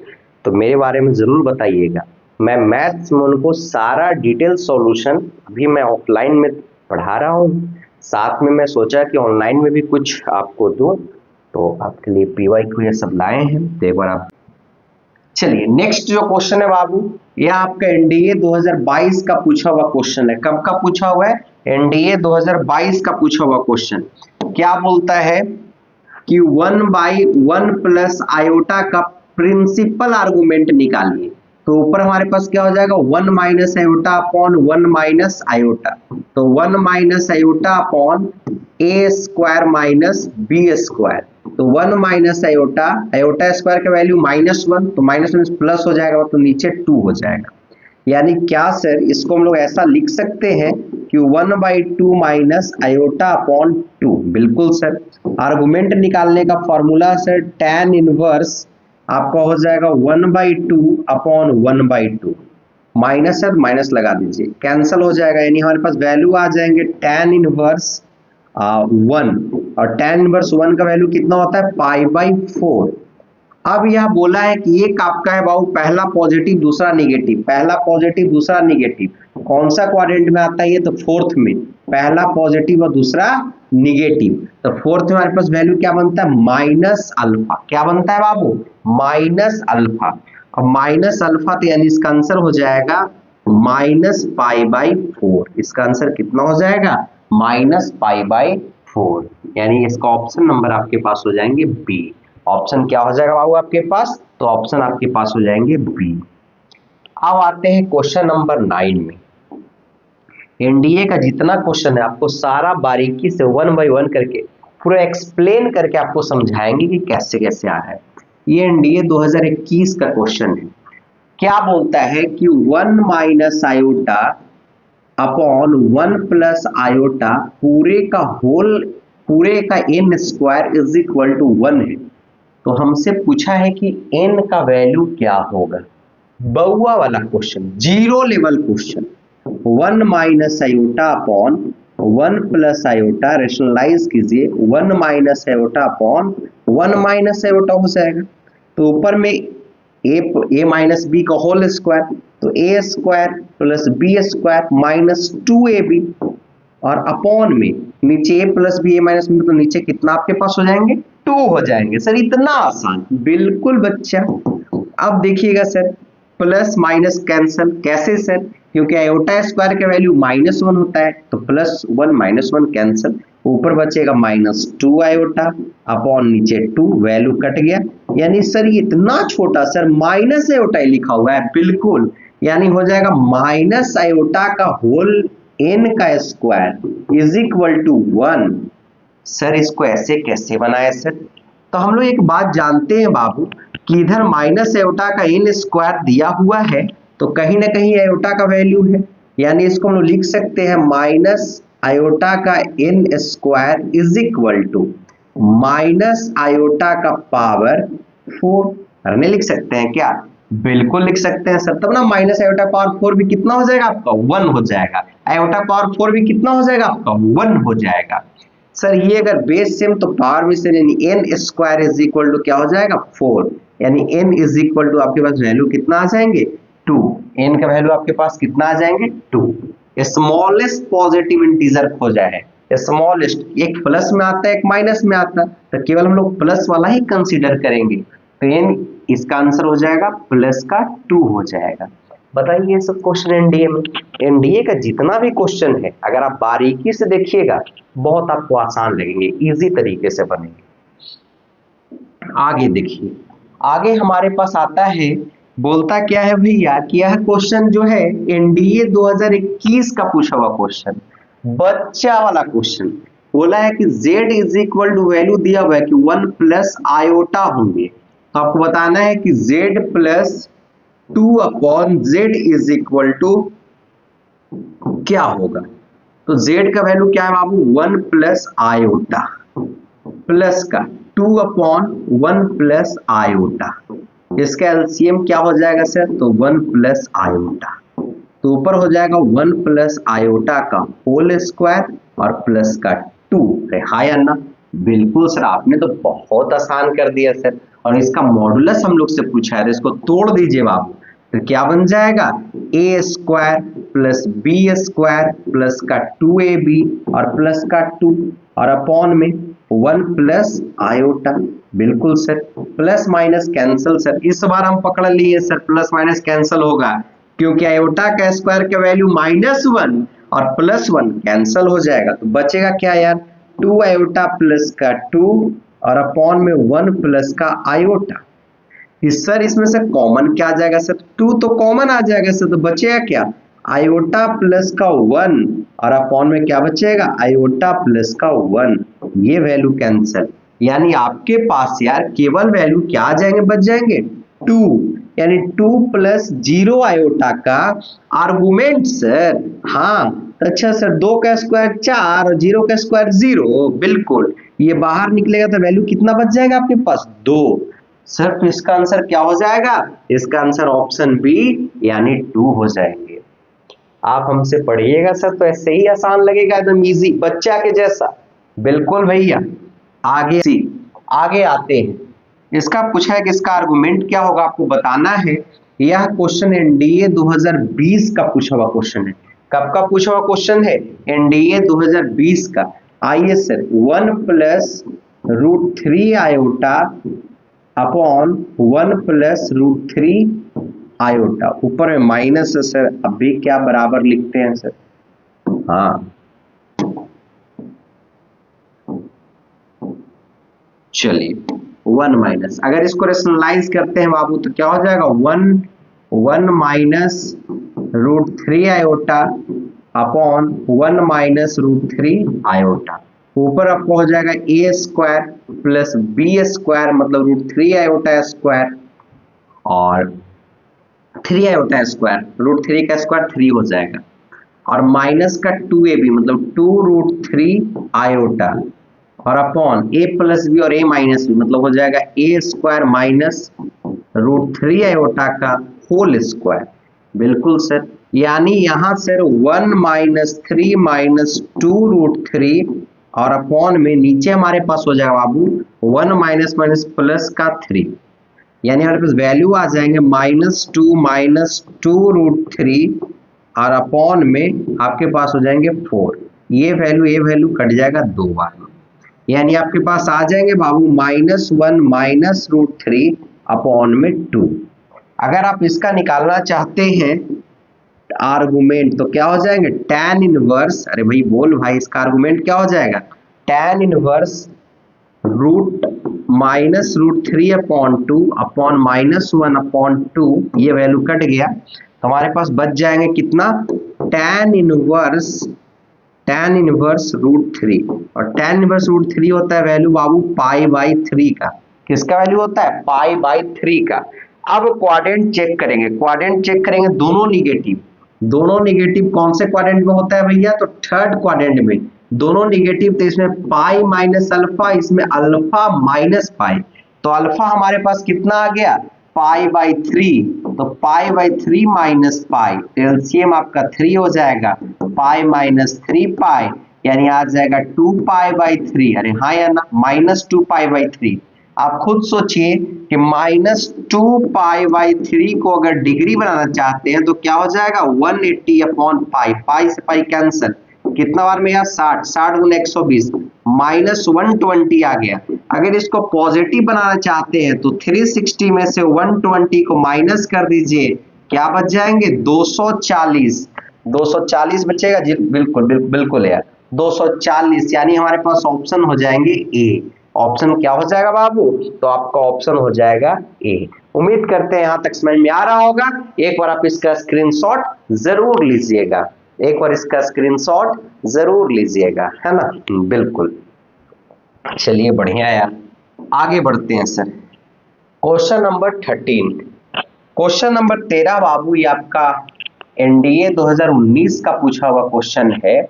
तो मेरे बारे में जरूर बताइएगा। मैं मैथ्स में उनको सारा डिटेल सॉल्यूशन अभी मैं ऑफलाइन में पढ़ा रहा हूँ, साथ में मैं सोचा कि ऑनलाइन में भी कुछ आपको दूं, तो आपके लिए PYQ ये सब लाए हैं, तो एक बार आप चलिए नेक्स्ट जो क्वेश्चन है बाबू, यह आपका एनडीए 2022 का पूछा हुआ क्वेश्चन है। कब का पूछा हुआ है? एनडीए 2022 का पूछा हुआ क्वेश्चन। क्या बोलता है कि 1/1 प्लस आयोटा का प्रिंसिपल आर्गुमेंट निकालिए। तो ऊपर हमारे पास क्या हो जाएगा 1 minus iota upon 1 minus iota, तो 1 माइनस आयोटा अपॉन ए स्क्वायर माइनस बी स्क्वायर, तो 1 माइनस आयोटा, आयोटा स्क्वायर का वैल्यू -1, तो -1 प्लस हो जाएगा तो नीचे 2 हो जाएगा। यानी क्या सर इसको हम लोग ऐसा लिख सकते हैं कि 1/2 माइनस आयोटा अपॉन 2। बिल्कुल सर। आर्गुमेंट निकालने का फॉर्मूला सर tan इनवर्स आपका हो जाएगा 1/2 अपॉन 1/2, माइनस सर माइनस लगा दीजिए, कैंसिल हो जाएगा, यानी हमारे पास वैल्यू आ जाएंगे tan इनवर्स 1, और tan इनवर्स 1 का वैल्यू कितना होता है π/4। अब यह बोला है कि एक आपका है बाबू पहला पॉजिटिव दूसरा निगेटिव, पहला पॉजिटिव दूसरा निगेटिव, कौन सा क्वाड्रेंट में आता है ये? तो फोर्थ में, पहला पॉजिटिव और दूसरा निगेटिव, तो फोर्थ में हमारे पास वैल्यू क्या बनता है -α। क्या बनता है बाबू? -α। और -α तो यानी इसका आंसर हो जाएगा -π/4। इसका आंसर कितना हो जाएगा -π/4, यानी इसका ऑप्शन नंबर आपके पास हो जाएंगे बी। ऑप्शन क्या हो जाएगा बाबू आपके पास? तो ऑप्शन आपके पास हो जाएंगे बी। अब आते हैं क्वेश्चन नंबर 9 में। एनडीए का जितना क्वेश्चन है आपको सारा बारीकी से 1 बाय 1 करके पूरा एक्सप्लेन करके आपको समझाएंगे कि कैसे कैसे आ रहा है। ये एनडीए 2021 का क्वेश्चन है। क्या बोलता है कि 1 minus iota upon 1 plus iota पूरे का n square is equal to 1 है। तो हमसे पूछा है कि n का वैल्यू क्या होगा। बउआ वाला question, zero level question. 1 minus iota upon 1 plus iota, rationalise कीजिए, 1 minus iota upon 1 minus iota हो जाएगा। तो ऊपर में a माइनस बी का होल स्क्वायर, तो a square plus b square minus 2ab, और अपॉन में नीचे a plus b a minus b, तो नीचे कितना आपके पास हो जाएंगे 2 हो जाएंगे। सर इतना आसान? बिल्कुल बच्चा। अब देखिएगा सर प्लस माइनस कैंसिल, कैसे सर? क्योंकि आयोटा स्क्वायर का वैल्यू -1 होता है, तो +1 -1 कैंसिल, ऊपर बचेगा -2 आयोटा अपॉन नीचे 2, वैल्यू कट गया। यानी सर ये इतना छोटा, सर माइनस आयोटा लिखा हुआ है, बिल्कुल, यानी हो जाएगा माइनस आयोटा का होल n का square is equal to 1। Sir इसको ऐसे कैसे बनाए सर? तो हम लोग एक बात जानते हैं बाबू कि इधर माइनस आयोटा का n स्क्वायर दिया हुआ है, तो कहीं ना कहीं आयोटा का वैल्यू है, यानी इसको हम लोग लिख सकते हैं माइनस आयोटा का n square is equal to minus iota का पावर 4। नहीं लिख सकते हैं क्या? बिल्कुल लिख सकते हैं सर, तब ना माइनस आयोटा पावर 4 भी कितना हो जाएगा आपका 1 हो जाएगा, आयोटा पावर 4 भी कितना हो जाएगा आपका 1 हो जाएगा। सर ये अगर बेस सेम तो पावर में से, यानी n square is equal to क्या हो जाएगा 4, यानी n इज इक्वल टू आपके पास वैल्यू कितना आ जाएंगे 2, n का वैल्यू आपके पास कितना आ जाएंगे 2। स्मॉलेस्ट पॉजिटिव इंटीजर खोजा है, स्मॉलेस्ट, एक प्लस में आता है एक माइनस में आता है, तो केवल हम लोग प्लस वाला ही कंसीडर करेंगे, तो n इसका आंसर हो जाएगा प्लस का 2 हो जाएगा। बताइए ये सब क्वेश्चन एनडीए में, एनडीए का जितना भी क्वेश्चन है अगर आप बारीकी से देखिएगा बहुत आपको आसान लगेंगे, इजी तरीके से बनेंगे। आगे देखिए, आगे हमारे पास आता है, बोलता क्या है भैया कि यह क्वेश्चन जो है एनडीए 2021 का पूछा हुआ क्वेश्चन, बच्चा वाला क्वेश्चन। बोला है कि z is equal to, value दिया हुआ है कि 1 प्लस आयोटा होंगे, तो आपको बताना है कि z plus 2 upon z is equal to क्या होगा। तो z का वैल्यू क्या है बाबू, 1 प्लस आयोटा प्लस का 2 अपॉन 1 प्लस आयोटा, इसका एलसीएम क्या हो जाएगा सर, तो 1 प्लस आयोटा, तो ऊपर हो जाएगा 1 प्लस आयोटा का होल स्क्वायर और प्लस का 2। हाय अन्ना, बिल्कुल सर, आपने तो बहुत आसान कर दिया सर, और इसका मॉडुलस हम लोग से पूछा है, तो इसको तोड़ दीजिए बाबू, तो क्या बन जाएगा, a square plus b square plus का 2ab और प्लस का 2 और अपॉन में 1 प्लस आयोटा। बिल्कुल sir, plus minus cancel sir, इस बार हम पकड़ लिए सर, प्लस माइनस कैंसल होगा, क्योंकि आयोटा का स्क्वायर का वैल्यू -1 और +1 कैंसल हो जाएगा, तो बचेगा क्या यार, 2 आयोटा प्लस का 2 और अपॉन में 1 प्लस का आयोटा। सर इसमें से कॉमन क्या आ जाएगा सर, 2 तो कॉमन आ जाएगा सर, तो बचेगा क्या, आयोटा प्लस का 1 और अपॉन में क्या बचेगा, आयोटा प्लस का 1, ये वैल्यू कैंसल, यानी आपके पास यार केवल वैल्यू क्या आ जाएंगे, बच जाएंगे 2, यानी 2 प्लस 0 आयोटा का आर्गुमेंट सर। हाँ अच्छा सर, 2 का स्क्वायर 4 और 0 का स्क्वायर 0, बिल्कुल, ये बाहर निकलेगा तो वैल्यू कितना बच जाएगा आपके पास, 2। सर तो इसका आंसर क्या हो जाएगा, इसका आंसर ऑप्शन बी यानी 2 हो जाएंगे। आप हमसे पढ़िएगा सर तो ऐसे ही आसान लगेगा, एकदम इजी, बच्चा के जैसा। बिल्कुल भैया, आगे आते हैं, इसका पूछा है कि इसका आर्गुमेंट क्या होगा, आपको बताना है। यह क्वेश्चन एनडीए 2020 का पूछा हुआ क्वेश्चन है। कब का पूछा हुआ क्वेश्चन है, एनडीए 2020 का। आइए sir, 1 plus √3 iota upon 1 plus √3 iota, ऊपर में माइनस है सर, अभी क्या बराबर लिखते हैं सर, हाँ चलिए 1 माइनस, अगर इसको रेशनलाइज करते हैं बाबू तो क्या हो जाएगा, 1 minus √3 iota upon 1 minus √3 iota, ऊपर आपको हो जाएगा a square plus b square, मतलब √3 आयोटा स्क्वायर और 3 आयोटा स्क्वायर, √3 का स्क्वायर 3 हो जाएगा, और माइनस का 2ab मतलब 2 √3 आयोटा और अपॉन a प्लस बी और a माइनस बी, मतलब हो जाएगा a स्क्वायर माइनस √3 आयोटा का होल स्क्वायर। बिल्कुल सर, यानी यहां सर 1 माइनस 3 माइनस 2 √3 और अपॉन में नीचे हमारे पास हो जाएगा बाबू 1 माइनस माइनस प्लस का 3, यानी हमारे पास वैल्यू आ जाएंगे -2 माइनस 2 √3 और अपॉन में आपके पास हो जाएंगे 4, ये वैल्यू कट जाएगा 2 बार, यानी आपके पास आ जाएंगे बाबू -1 माइनस √3 अपॉन में 2। अगर आप इसका निकालना चाहते हैं आर्गुमेंट तो क्या हो जाएंगे, tan इनवर्स, अरे भाई बोल भाई, इसका आर्गुमेंट क्या हो जाएगा, tan inverse root minus √3 upon 2 upon -1 upon 2, ये वैल्यू कट गया, तो हमारे पास बच जाएंगे कितना, tan इनवर्स √3, और tan इनवर्स √3 होता है वैल्यू बाबू π/3 का, किसका वैल्यू होता है, π/3 का। अब क्वाड्रेंट चेक करेंगे, दोनों निगेटिव कौन से क्वाड्रेंट में होता है भैया, तो थर्ड क्वाड्रेंट में, दोनों निगेटिव, तो इसमें पाई माइनस अल्फा, इसमें अल्फा माइनस पाई, तो अल्फा हमारे पास कितना आ गया, π/3, तो π/3 माइनस पाई, एलसीएम आपका 3 हो जाएगा, पाई माइनस 3 यानी आ जाएगा 2π/3, अरे हाँ या ना, -2π/3। आप खुद सोचिए कि -2π/3 को अगर डिग्री बनाना चाहते हैं तो क्या हो जाएगा, 180 अपॉन पाई से पाई कैंसल, कितना बार में यार 60 गुना 120, -120 आ गया। अगर इसको पॉजिटिव बनाना चाहते हैं तो 360 में से 120 को माइनस कर दीजिए, क्या बच जाएंगे, 240 बचेगा जी, बिल्कुल यार 240, यानी हमारे पास ऑप्शन हो जाएंगे ए, ऑप्शन क्या हो जाएगा बाबू? तो आपका ऑप्शन हो जाएगा ए। उम्मीद करते हैं यहां तक समझ में आ रहा होगा। एक बार आप इसका स्क्रीनशॉट जरूर लीजिएगा, एक बार इसका स्क्रीनशॉट जरूर लीजिएगा, है ना? बिल्कुल। चलिए बढ़िया यार, आगे बढ़ते हैं sir. Question number 13, question number 13 बाबू, ये आपका एनडीए 2019 का पूछा हुआ क्वेश्चन है।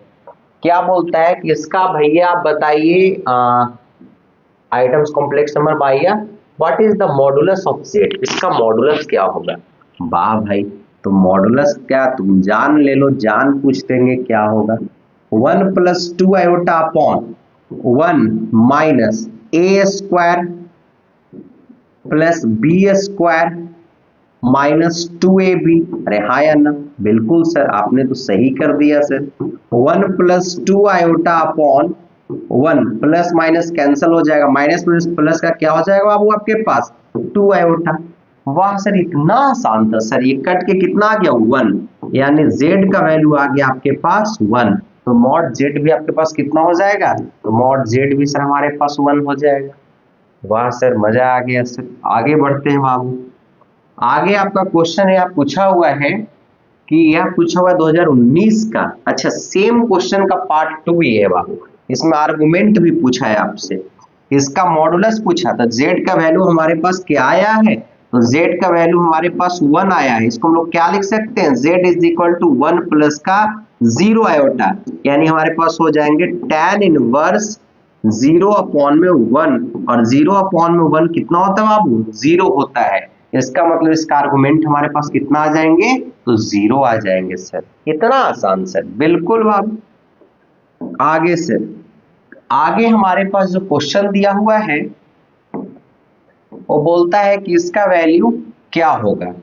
क्या बोलता है कि इसका भैया आप बताइए, आइटम्स कॉम्प्लेक्स नंबर भैया, what is the modulus of Z? इसका मॉडुलस क्या होगा? वाह भाई, तो मॉडुलस क्या तुम जान ले लो, जान पूछ देंगे क्या होगा। 1 + 2 iota upon 1 minus a square plus b square minus 2ab। अरे हाँ या ना? बिल्कुल सर, आपने तो सही कर दिया sir. 1 + 2 iota upon 1 plus minus cancel हो जाएगा, माइनस प्लस प्लस का क्या हो जाएगा बाबू आपके पास? 2 आयोटा। वाह सर, इतना आसान था सर, ये कट के कितना आ गया? 1, यानी z का वैल्यू आ गया आपके पास 1। तो मॉड z भी आपके पास कितना हो जाएगा? तो मॉड z भी सर हमारे पास 1 हो जाएगा। वाह सर, मजा आ गया सर। आगे बढ़ते हैं बाबू। आगे आपका क्वेश्चन यह पूछा हुआ है कि यह पूछा हुआ 2019 का। अच्छा, सेम क्वेश्चन का पार्ट 2 ये है बाबू, इसमें आर्गुमेंट भी पूछा है आपसे। इसका मॉडुलस पूछा था, z का वैल्यू हमारे पास क्या आया है? तो z का वैल्यू हमारे पास 1 आया है। इसको हम लोग क्या लिख सकते हैं? z = 1 प्लस का 0 आयोटा, यानी हमारे पास हो जाएंगे tan इनवर्स 0 अपॉन में 1, और 0 अपॉन में 1 कितना होता है बाबू? 0 होता है। इसका मतलब इसका आर्गुमेंट हमारे पास कितना आ जाएंगे? तो 0 आ जाएंगे सर। इतना आसान सर, बिल्कुल बाबू। आगे सर, आगे हमारे पास जो क्वेश्चन दिया हुआ है वो बोलता है कि इसका वैल्यू क्या होगा।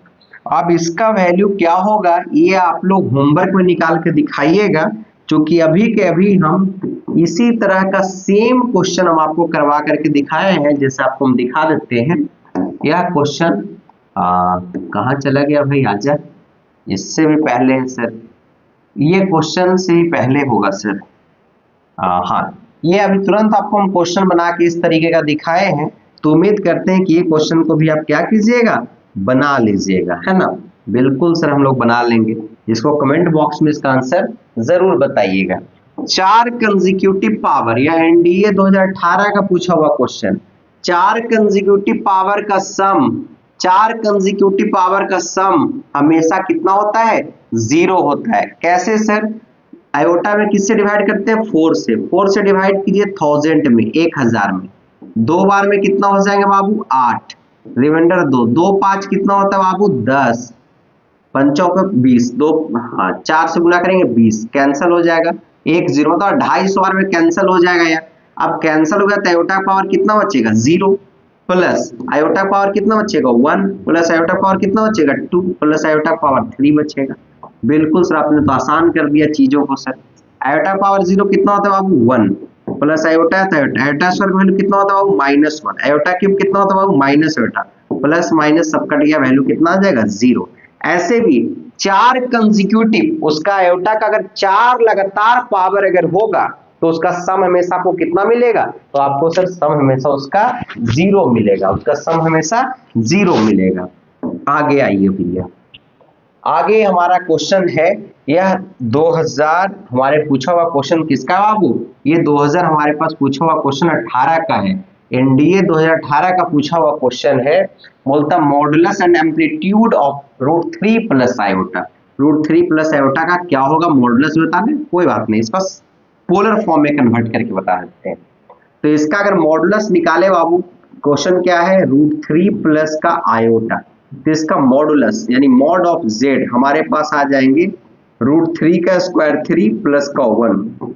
अब इसका वैल्यू क्या होगा ये आप लोग होमवर्क में निकाल के दिखाइएगा, क्योंकि अभी के अभी हम इसी तरह का सेम क्वेश्चन हम आपको करवा करके दिखाए हैं। जैसे आपको हम दिखा देते हैं, यह क्वेश्चन कहाँ चला गया भाई? आजा, इससे भी पहले है सर, ये क्वेश्चन से ही पहले होगा सर। हाँ, ये अभी तुरंत आपको हम क्वेश्चन बना के इस तरीके का दिखाए हैं, तो उम्मीद करते हैं कि ये क्वेश्चन को भी आप क्या कीजिएगा? बना लीजिएगा, है ना? बिल्कुल सर, हम लोग बना लेंगे। इसको कमेंट बॉक्स में इसका आंसर जरूर बताइएगा। 4 कंसेक्यूटिव पावर, या एनडीए 2018 का पूछा हुआ क्वेश्चन। 4 कंसेक्यूटिव पावर का सम, 4 कंसेक्यूटिव पावर का सम हमेशा कितना होता है? 0 होता है। कैसे सर? आयोटा में किससे डिवाइड करते हैं? 4 से। 4 से डिवाइड कीजिए 1000 में, 1000 में। 2 बार में कितना हो जाएंगे बाबू? 8, रिमाइंडर 2, 2 5 कितना होता है बाबू? 10, 5 20, 2 हाँ 4 से गुना करेंगे 20, कैंसिल हो जाएगा। 1 0 तो 250 बार में कैंसिल हो जाएगा यार। अब कैंसिल हो गया तो आयोटा पावर कितना बचेगा? 0, प्लस आयोटा पावर कितना बचेगा? 1, प्लस आयोटा पावर कितना बचेगा? 2, प्लस आयोटा पावर 3 बचेगा। बिल्कुल सर, आपने तो आसान कर दिया चीजों को सर। आयोटा पावर 0 कितना होता है बाबू? 1, प्लस आयोटा है तो आयोटा स्क्वायर का वैल्यू कितना होता है बाबू? -1, आयोटा क्यूब कितना होता है बाबू? माइनस आयोटा, प्लस माइनस सब कट गया, वैल्यू कितना आ जाएगा? 0। ऐसे भी 4 कंसेक्यूटिव, उसका आयोटा का अगर 4 लगातार पावर अगर होगा तो उसका सम हमेशा आपको कितना मिलेगा? तो आपको सर सम हमेशा उसका 0 मिलेगा, उसका सम हमेशा 0 मिलेगा। आगे आइए भैया, आगे हमारा क्वेश्चन है, यह 2000 हमारे पूछा हुआ क्वेश्चन किसका बाबू? ये 2000 हमारे पास पूछा हुआ क्वेश्चन 18 का है। एनडीए 2018 का पूछा हुआ क्वेश्चन है, बोलता modulus and amplitude of √3 plus iota. √3 plus iota का क्या होगा मॉडुलस बता दें, कोई बात नहीं, इसका पोलर फॉर्म में कन्वर्ट करके बता देते हैं। तो इसका अगर मॉडुलस निकाले बाबू, क्वेश्चन क्या है? √3 प्लस का आयोटा, तो इसका मॉडुलस यानी मॉड ऑफ जेड हमारे पास आ जाएंगे √3 का स्क्वायर 3 प्लस का 1,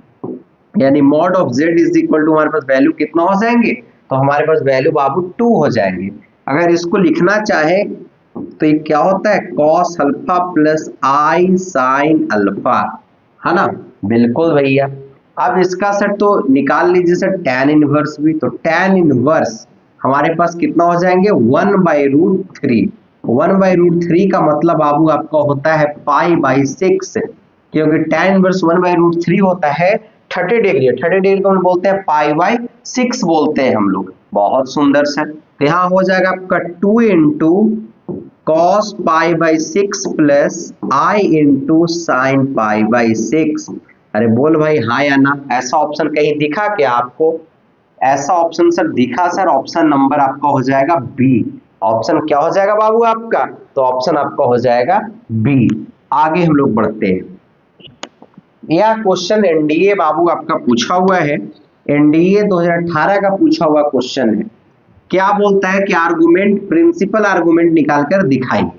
यानी mod of z is equal to हमारे पास वैल्यू कितना हो जाएंगे? तो हमारे पास वैल्यू बाबू 2 हो जाएंगे। अगर इसको लिखना चाहे तो ये क्या होता है? कॉस अल्फा प्लस आई साइन अल्फा, है ना? बिल्कुल भैया। अब इसका सर तो निकाल लीजिए सर tan इनवर्स भी, तो tan इनवर्स हमारे पास कितना हो जाएंगे? 1/√3। 1/√3 का मतलब बाबू आपका होता है π/6, क्योंकि tan इनवर्स 1/√3 होता है 30 डिग्री है, 30 डिग्री को हम बोलते हैं पाई बाई 6 बोलते हैं हम लोग। बहुत सुंदर सर। तो यहाँ हो जाएगा आपका 2 into cos pi by 6 plus I into sine pi by 6। अरे बोल भाई हाँ या ना, ऐसा ऑप्शन कहीं दिखा क्या आपको? ऐसा ऑप्शन सर दिखा सर, ऑप्शन नंबर आपका हो जाएगा बी। ऑप्शन क्या हो जाएगा बाबू आपका? तो ऑप्शन आपका हो जाएगा बी। आगे हम लोग बढ़ते हैं। यह क्वेश्चन एनडीए बाबू आपका पूछा हुआ है, एनडीए 2018 का पूछा हुआ क्वेश्चन है। क्या बोलता है कि आर्गुमेंट, प्रिंसिपल आर्गुमेंट निकालकर दिखाइए।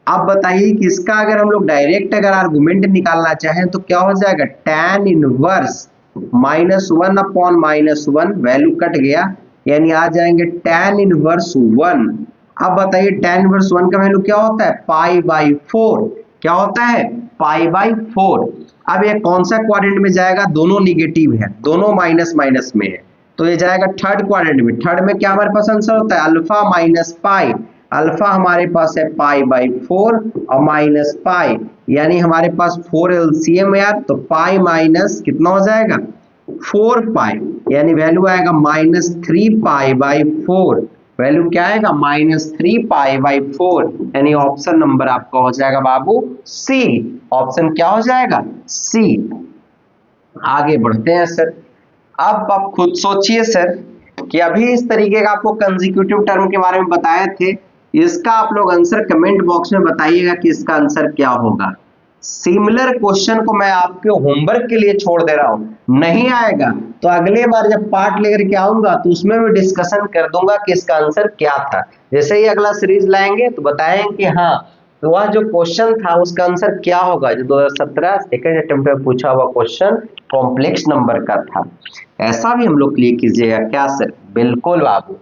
अब बताइए कि इसका अगर हम लोग डायरेक्ट अगर आर्गुमेंट निकालना चाहें तो क्या हो जाएगा? tan inverse -1 upon -1, value cut गया, यानी आ जाएंगे tan इनवर्स 1। अब बताइए tan इनवर्स 1 का वैल्यू क्या होता है? Pi by 4। क्या होता है? Pi by 4। अब ये कौन सा क्वाड्रेंट में जाएगा? दोनों निगेटिव है, दोनों माइनस माइनस में है, तो ये जाएगा थर्ड क्वाड्रेंट में। थर्ड में क्या हमारे पास आंसर होता है? Alpha minus pi. अल्फा हमारे पास है पाई बाई 4 और माइनस पाई, यानी हमारे पास 4 एलसीएम है यार, तो पाई माइनस कितना हो जाएगा? 4 पाई, यानी वैल्यू आएगा -3 पाई बाई 4। वैल्यू क्या आएगा? -3 पाई बाई 4, यानी ऑप्शन नंबर आपका हो जाएगा बाबू सी। ऑप्शन क्या हो जाएगा? सी। आगे बढ़ते हैं सर। अब आप खुद सोचिए सर कि अभी इस तरीके का आपको कंसेक्यूटिव टर्म के बारे में बताए थे, इसका आप लोग आंसर कमेंट बॉक्स में बताइएगा कि इसका आंसर क्या होगा। सिमिलर क्वेश्चन को मैं आपके होमवर्क के लिए छोड़ दे रहा हूं, नहीं आएगा तो अगले बार जब पार्ट लेकर के आऊंगा तो उसमें भी डिस्कशन कर दूंगा कि इसका आंसर क्या था। जैसे ही अगला सीरीज लाएंगे तो बताएंगे कि हाँ तो वह जो क्वेश्चन था उसका आंसर क्या होगा, जो 2017 सेकेंड अटेम्प्ट में पूछा हुआ क्वेश्चन कॉम्प्लेक्स नंबर का था। ऐसा भी हम लोग क्लियर कीजिएगा क्या सर? बिल्कुल बाबू।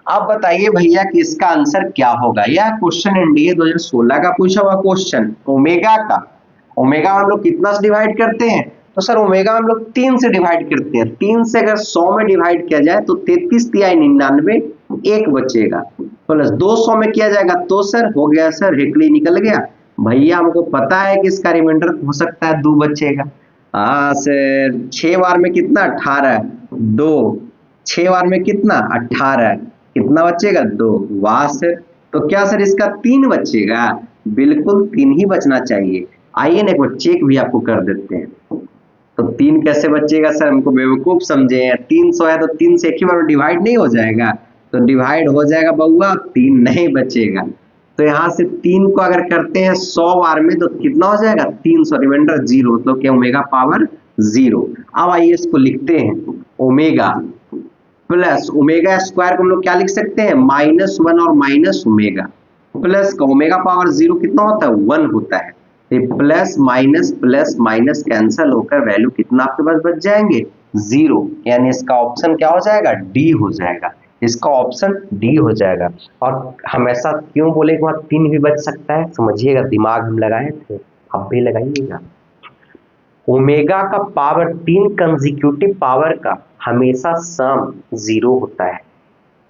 अब बताइए भैया कि इसका आंसर क्या होगा। यह क्वेश्चन एनडीए 2016 का पूछा हुआ क्वेश्चन ओमेगा का। ओमेगा हम लोग कितना से डिवाइड करते हैं? तो सर ओमेगा हम लोग 3 से डिवाइड करते हैं। 3 से अगर 100 में डिवाइड किया जाए तो 33 तिहाई 99, एक बचेगा, प्लस 200 में किया जाएगा तो सर हो गया सर, हेकड़ी निकल गया भैया। हमको पता है कि इसका रिमाइंडर हो सकता है 2 बचेगा। हाँ सर, 6 बार में कितना? 18, 2, 6 बार में कितना? 18, कितना बचेगा? 2। वाह सर, तो क्या सर इसका 3 बचेगा? बिल्कुल 3 ही बचना चाहिए। आइए ना एक बार चेक भी आपको कर देते हैं। तो 3 कैसे बचेगा सर? हमको बेवकूफ समझे हैं? 300 है तो 3 से एक ही बार में डिवाइड नहीं हो जाएगा? तो डिवाइड हो जाएगा बउआ, 3 नहीं बचेगा। तो यहाँ से 3 को अगर करते हैं 100 बार में तो कितना हो जाएगा? 300, रिमाइंडर 0, मतलब क्या? Omega power 0। अब आइए इसको लिखते हैं, ओमेगा प्लस ओमेगा स्क्वायर को हम लोग क्या लिख सकते हैं? -1 और माइनस ओमेगा, प्लस का ओमेगा पावर 0 कितना होता है? 1 होता है। प्लस माइनस कैंसल होकर वैल्यू कितना आपके पास बच जाएंगे? 0, यानी इसका ऑप्शन क्या हो जाएगा? डी हो जाएगा। इसका ऑप्शन डी हो जाएगा। और हम ऐसा क्यों बोले कि वहां 3 भी बच सकता है? समझिएगा, दिमाग हम लगाए थे, आप भी लगाइएगा। ओमेगा का पावर 3 कंसेक्यूटिव पावर का हमेशा सम 0 होता है।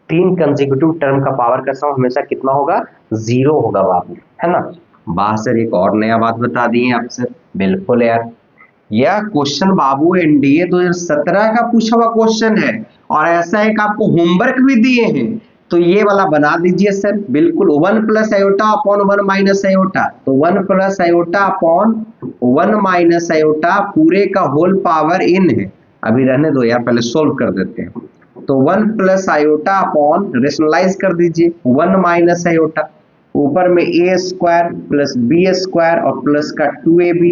3 कंसेक्यूटिव टर्म का पावर का सम हमेशा कितना होगा? 0 होगा बाबू, है ना। वाह सर, एक और नया बात बता दिए आप सर। बिल्कुल यार, यह क्वेश्चन बाबू एनडीए 2017 का पूछा हुआ क्वेश्चन है और ऐसा है कि आपको होमवर्क भी दिए हैं, तो ये वाला बना दीजिए सर। बिल्कुल 1 plus iota upon 1 minus iota, तो 1 plus iota upon 1 minus iota पूरे का होल पावर इन है। अभी रहने दो यार, पहले सोल्व कर देते हैं। तो 1 प्लस आयोटा अपॉन, रेशनलाइज कर दीजिए, 1 माइनस आयोटा, ऊपर में a square plus b square और प्लस का 2ab,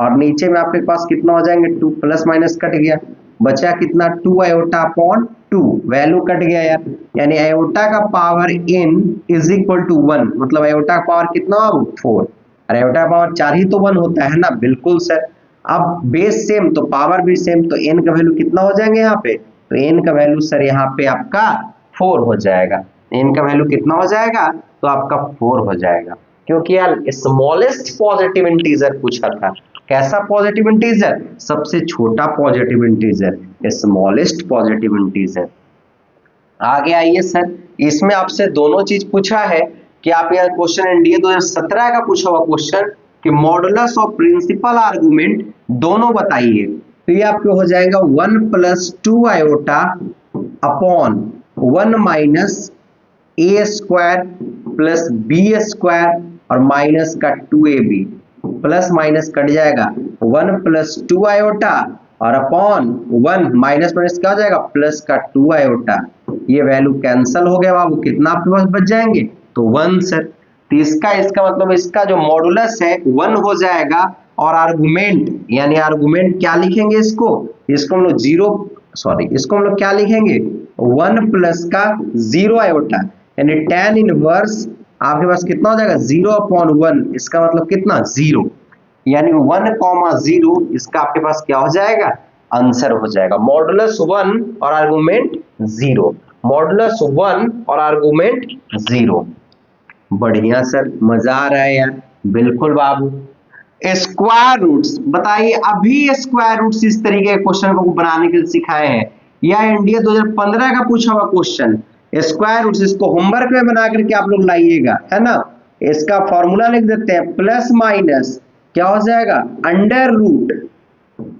और नीचे में आपके पास कितना हो जाएंगे? 2, प्लस माइनस कट गया, बचा कितना? 2 आयोटा अपॉन 2, वैल्यू कट गया यार, यानी आयोटा का power n is equal to 1, मतलब आयोटा का पावर कितना हो? 4। अरे आयोटा का पावर 4 ही तो 1 होता है ना। बिल्कुल सर। अब बेस सेम तो पावर भी सेम, तो n का वैल्यू कितना हो जाएंगे यहाँ पे? तो n का वैल्यू सर यहाँ पे आपका 4 हो जाएगा। n का वैल्यू कितना हो जाएगा? तो आपका 4 हो जाएगा, क्योंकि यार स्मॉलेस्ट पॉजिटिव इंटीजर पूछा था। कैसा पॉजिटिव इंटीजर? सबसे छोटा positive integer, smallest positive integer. आगे आइए सर, इसमें आपसे दोनों चीज पूछा है कि आप यह क्वेश्चन एनडीए 2017 का पूछा हुआ क्वेश्चन कि मॉडुलस ऑफ प्रिंसिपल आर्गुमेंट दोनों बताइए। तो ये आपके हो जाएगा 1 plus 2 iota upon 1 minus a square plus b square और माइनस का 2ab, प्लस माइनस कट जाएगा 1 प्लस 2 आयोटा और अपॉन 1 माइनस माइनस क्या हो जाएगा प्लस का 2 आयोटा। ये वैल्यू कैंसिल हो गया बाबू, कितना आपके पास बच जाएंगे तो 1 सर। तो इसका मतलब इसका जो मॉडुलस है 1 हो जाएगा और आर्गुमेंट यानी आर्गुमेंट क्या लिखेंगे इसको हम लोग इसको हम लोग क्या लिखेंगे 1 प्लस का 0 आयोटा यानी tan इनवर्स आपके पास कितना हो जाएगा 0/1, इसका मतलब कितना 0 यानी 1,0 इसका आपके पास क्या हो जाएगा आंसर हो जाएगा। मॉडुलस 1 और आर्गुमेंट 0, मॉडुलस 1 और आर्गुमेंट 0। बढ़िया सर, मजा आ रहा है यार। बिल्कुल बाबू। स्क्वायर रूट्स बताइए, अभी स्क्वायर रूट्स इस तरीके के क्वेश्चन को बनाने के लिए सिखाए हैं या एनडीए 2015 का पूछा हुआ क्वेश्चन स्क्वायर रूट्स, इसको होमवर्क में बना करके आप लोग लाइएगा, है ना। इसका फॉर्मूला लिख देते हैं, प्लस माइनस क्या हो जाएगा under root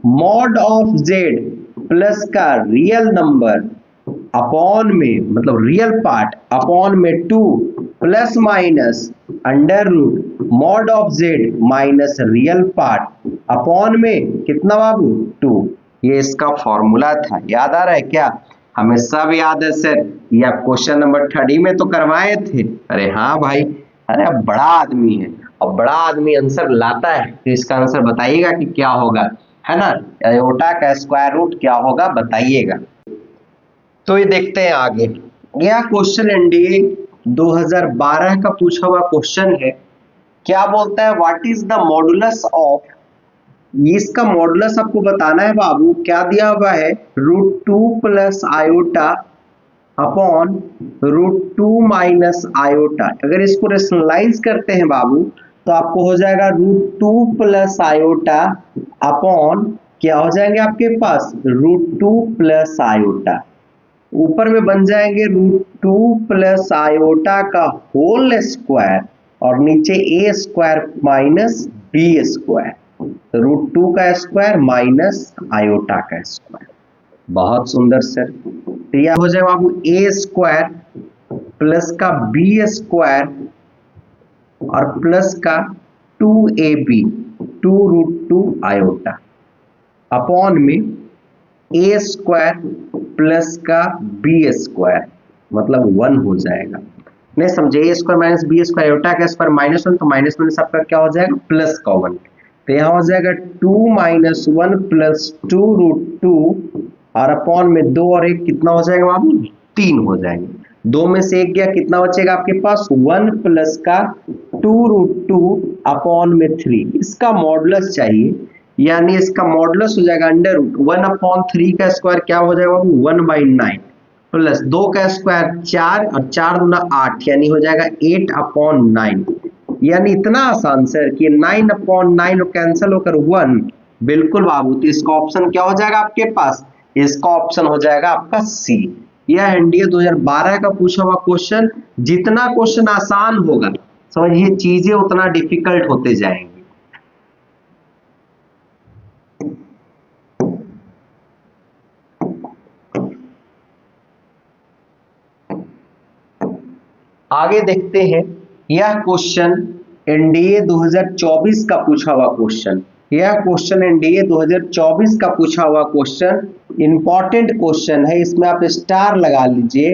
mod of z plus का रियल नंबर अपॉन में मतलब रियल पार्ट अपॉन में 2 plus minus under root mod of z minus real part upon में कितना बाबू 2। ये इसका फॉर्मूला था, याद आ रहा है क्या? हमें सब याद है सर, ये आप क्वेश्चन नंबर 30 में तो करवाए थे। अरे हाँ भाई, अरे अब बड़ा आदमी है और बड़ा आदमी आंसर लाता है, तो इसका आंसर बताइएगा कि क्या होगा, है ना। आयोटा का स्क्वायर रूट क्या होगा बताइएगा। तो ये देखते हैं आगे। यह क्वेश्चन एनडीए 2012 का पूछा हुआ क्वेश्चन है। क्या बोलता है, what is the modulus of, इसका मॉडुलस आपको बताना है बाबू। क्या दिया हुआ है √2 plus iota upon √2 minus iota. अगर इसको रेशनलाइज करते हैं बाबू तो आपको हो जाएगा √2 प्लस आयोटा अपॉन क्या हो जाएंगे आपके पास √2 प्लस आयोटा, ऊपर में बन जाएंगे √2 प्लस आयोटा का होल स्क्वायर और नीचे a square minus b square, √2 का स्क्वायर माइनस आयोटा का स्क्वायर। बहुत सुंदर सर। तो यह हो जाएगा बाबू ए स्क्वायर प्लस का बी स्क्वायर और प्लस का 2ab 2√2 आयोटा अपॉन में ए स्क्वायर प्लस का बी स्क्वायर मतलब 1 हो जाएगा। नहीं समझे, a square minus b square iota का स्क्वायर -1 तो माइनस में सबका क्या हो जाएगा प्लस का 1, तो यहाँ हो जाएगा 2 - 1 प्लस 2√2 और अपॉन में 2 और 1 कितना हो जाएगा बाबू 3 हो जाएंगे। 2 में से 1 गया, कितना बचेगा आपके पास 1 प्लस का 2√2 अपॉन में 3। इसका मॉडुलस चाहिए, यानी इसका मॉडुलस हो जाएगा अंडर रूट 1/3 का स्क्वायर क्या हो जाएगा 1/9 प्लस 2 का स्क्वायर 4 और 4 दूना 8 यानी हो जाएगा 8/9। यानी इतना आसान सर कि 9/9 कैंसिल होकर 1। बिल्कुल बाबू, तो इसका ऑप्शन क्या हो जाएगा आपके पास, इसका ऑप्शन हो जाएगा आपका सी। यह एनडीए 2012 का पूछा हुआ क्वेश्चन। जितना क्वेश्चन आसान होगा समझिए चीजें उतना डिफिकल्ट होते जाएंगे। आगे देखते हैं, यह क्वेश्चन एनडीए 2024 का पूछा हुआ क्वेश्चन। यह क्वेश्चन एनडीए 2024 का पूछा हुआ क्वेश्चन इंपॉर्टेंट क्वेश्चन है, इसमें आप स्टार लगा लीजिए।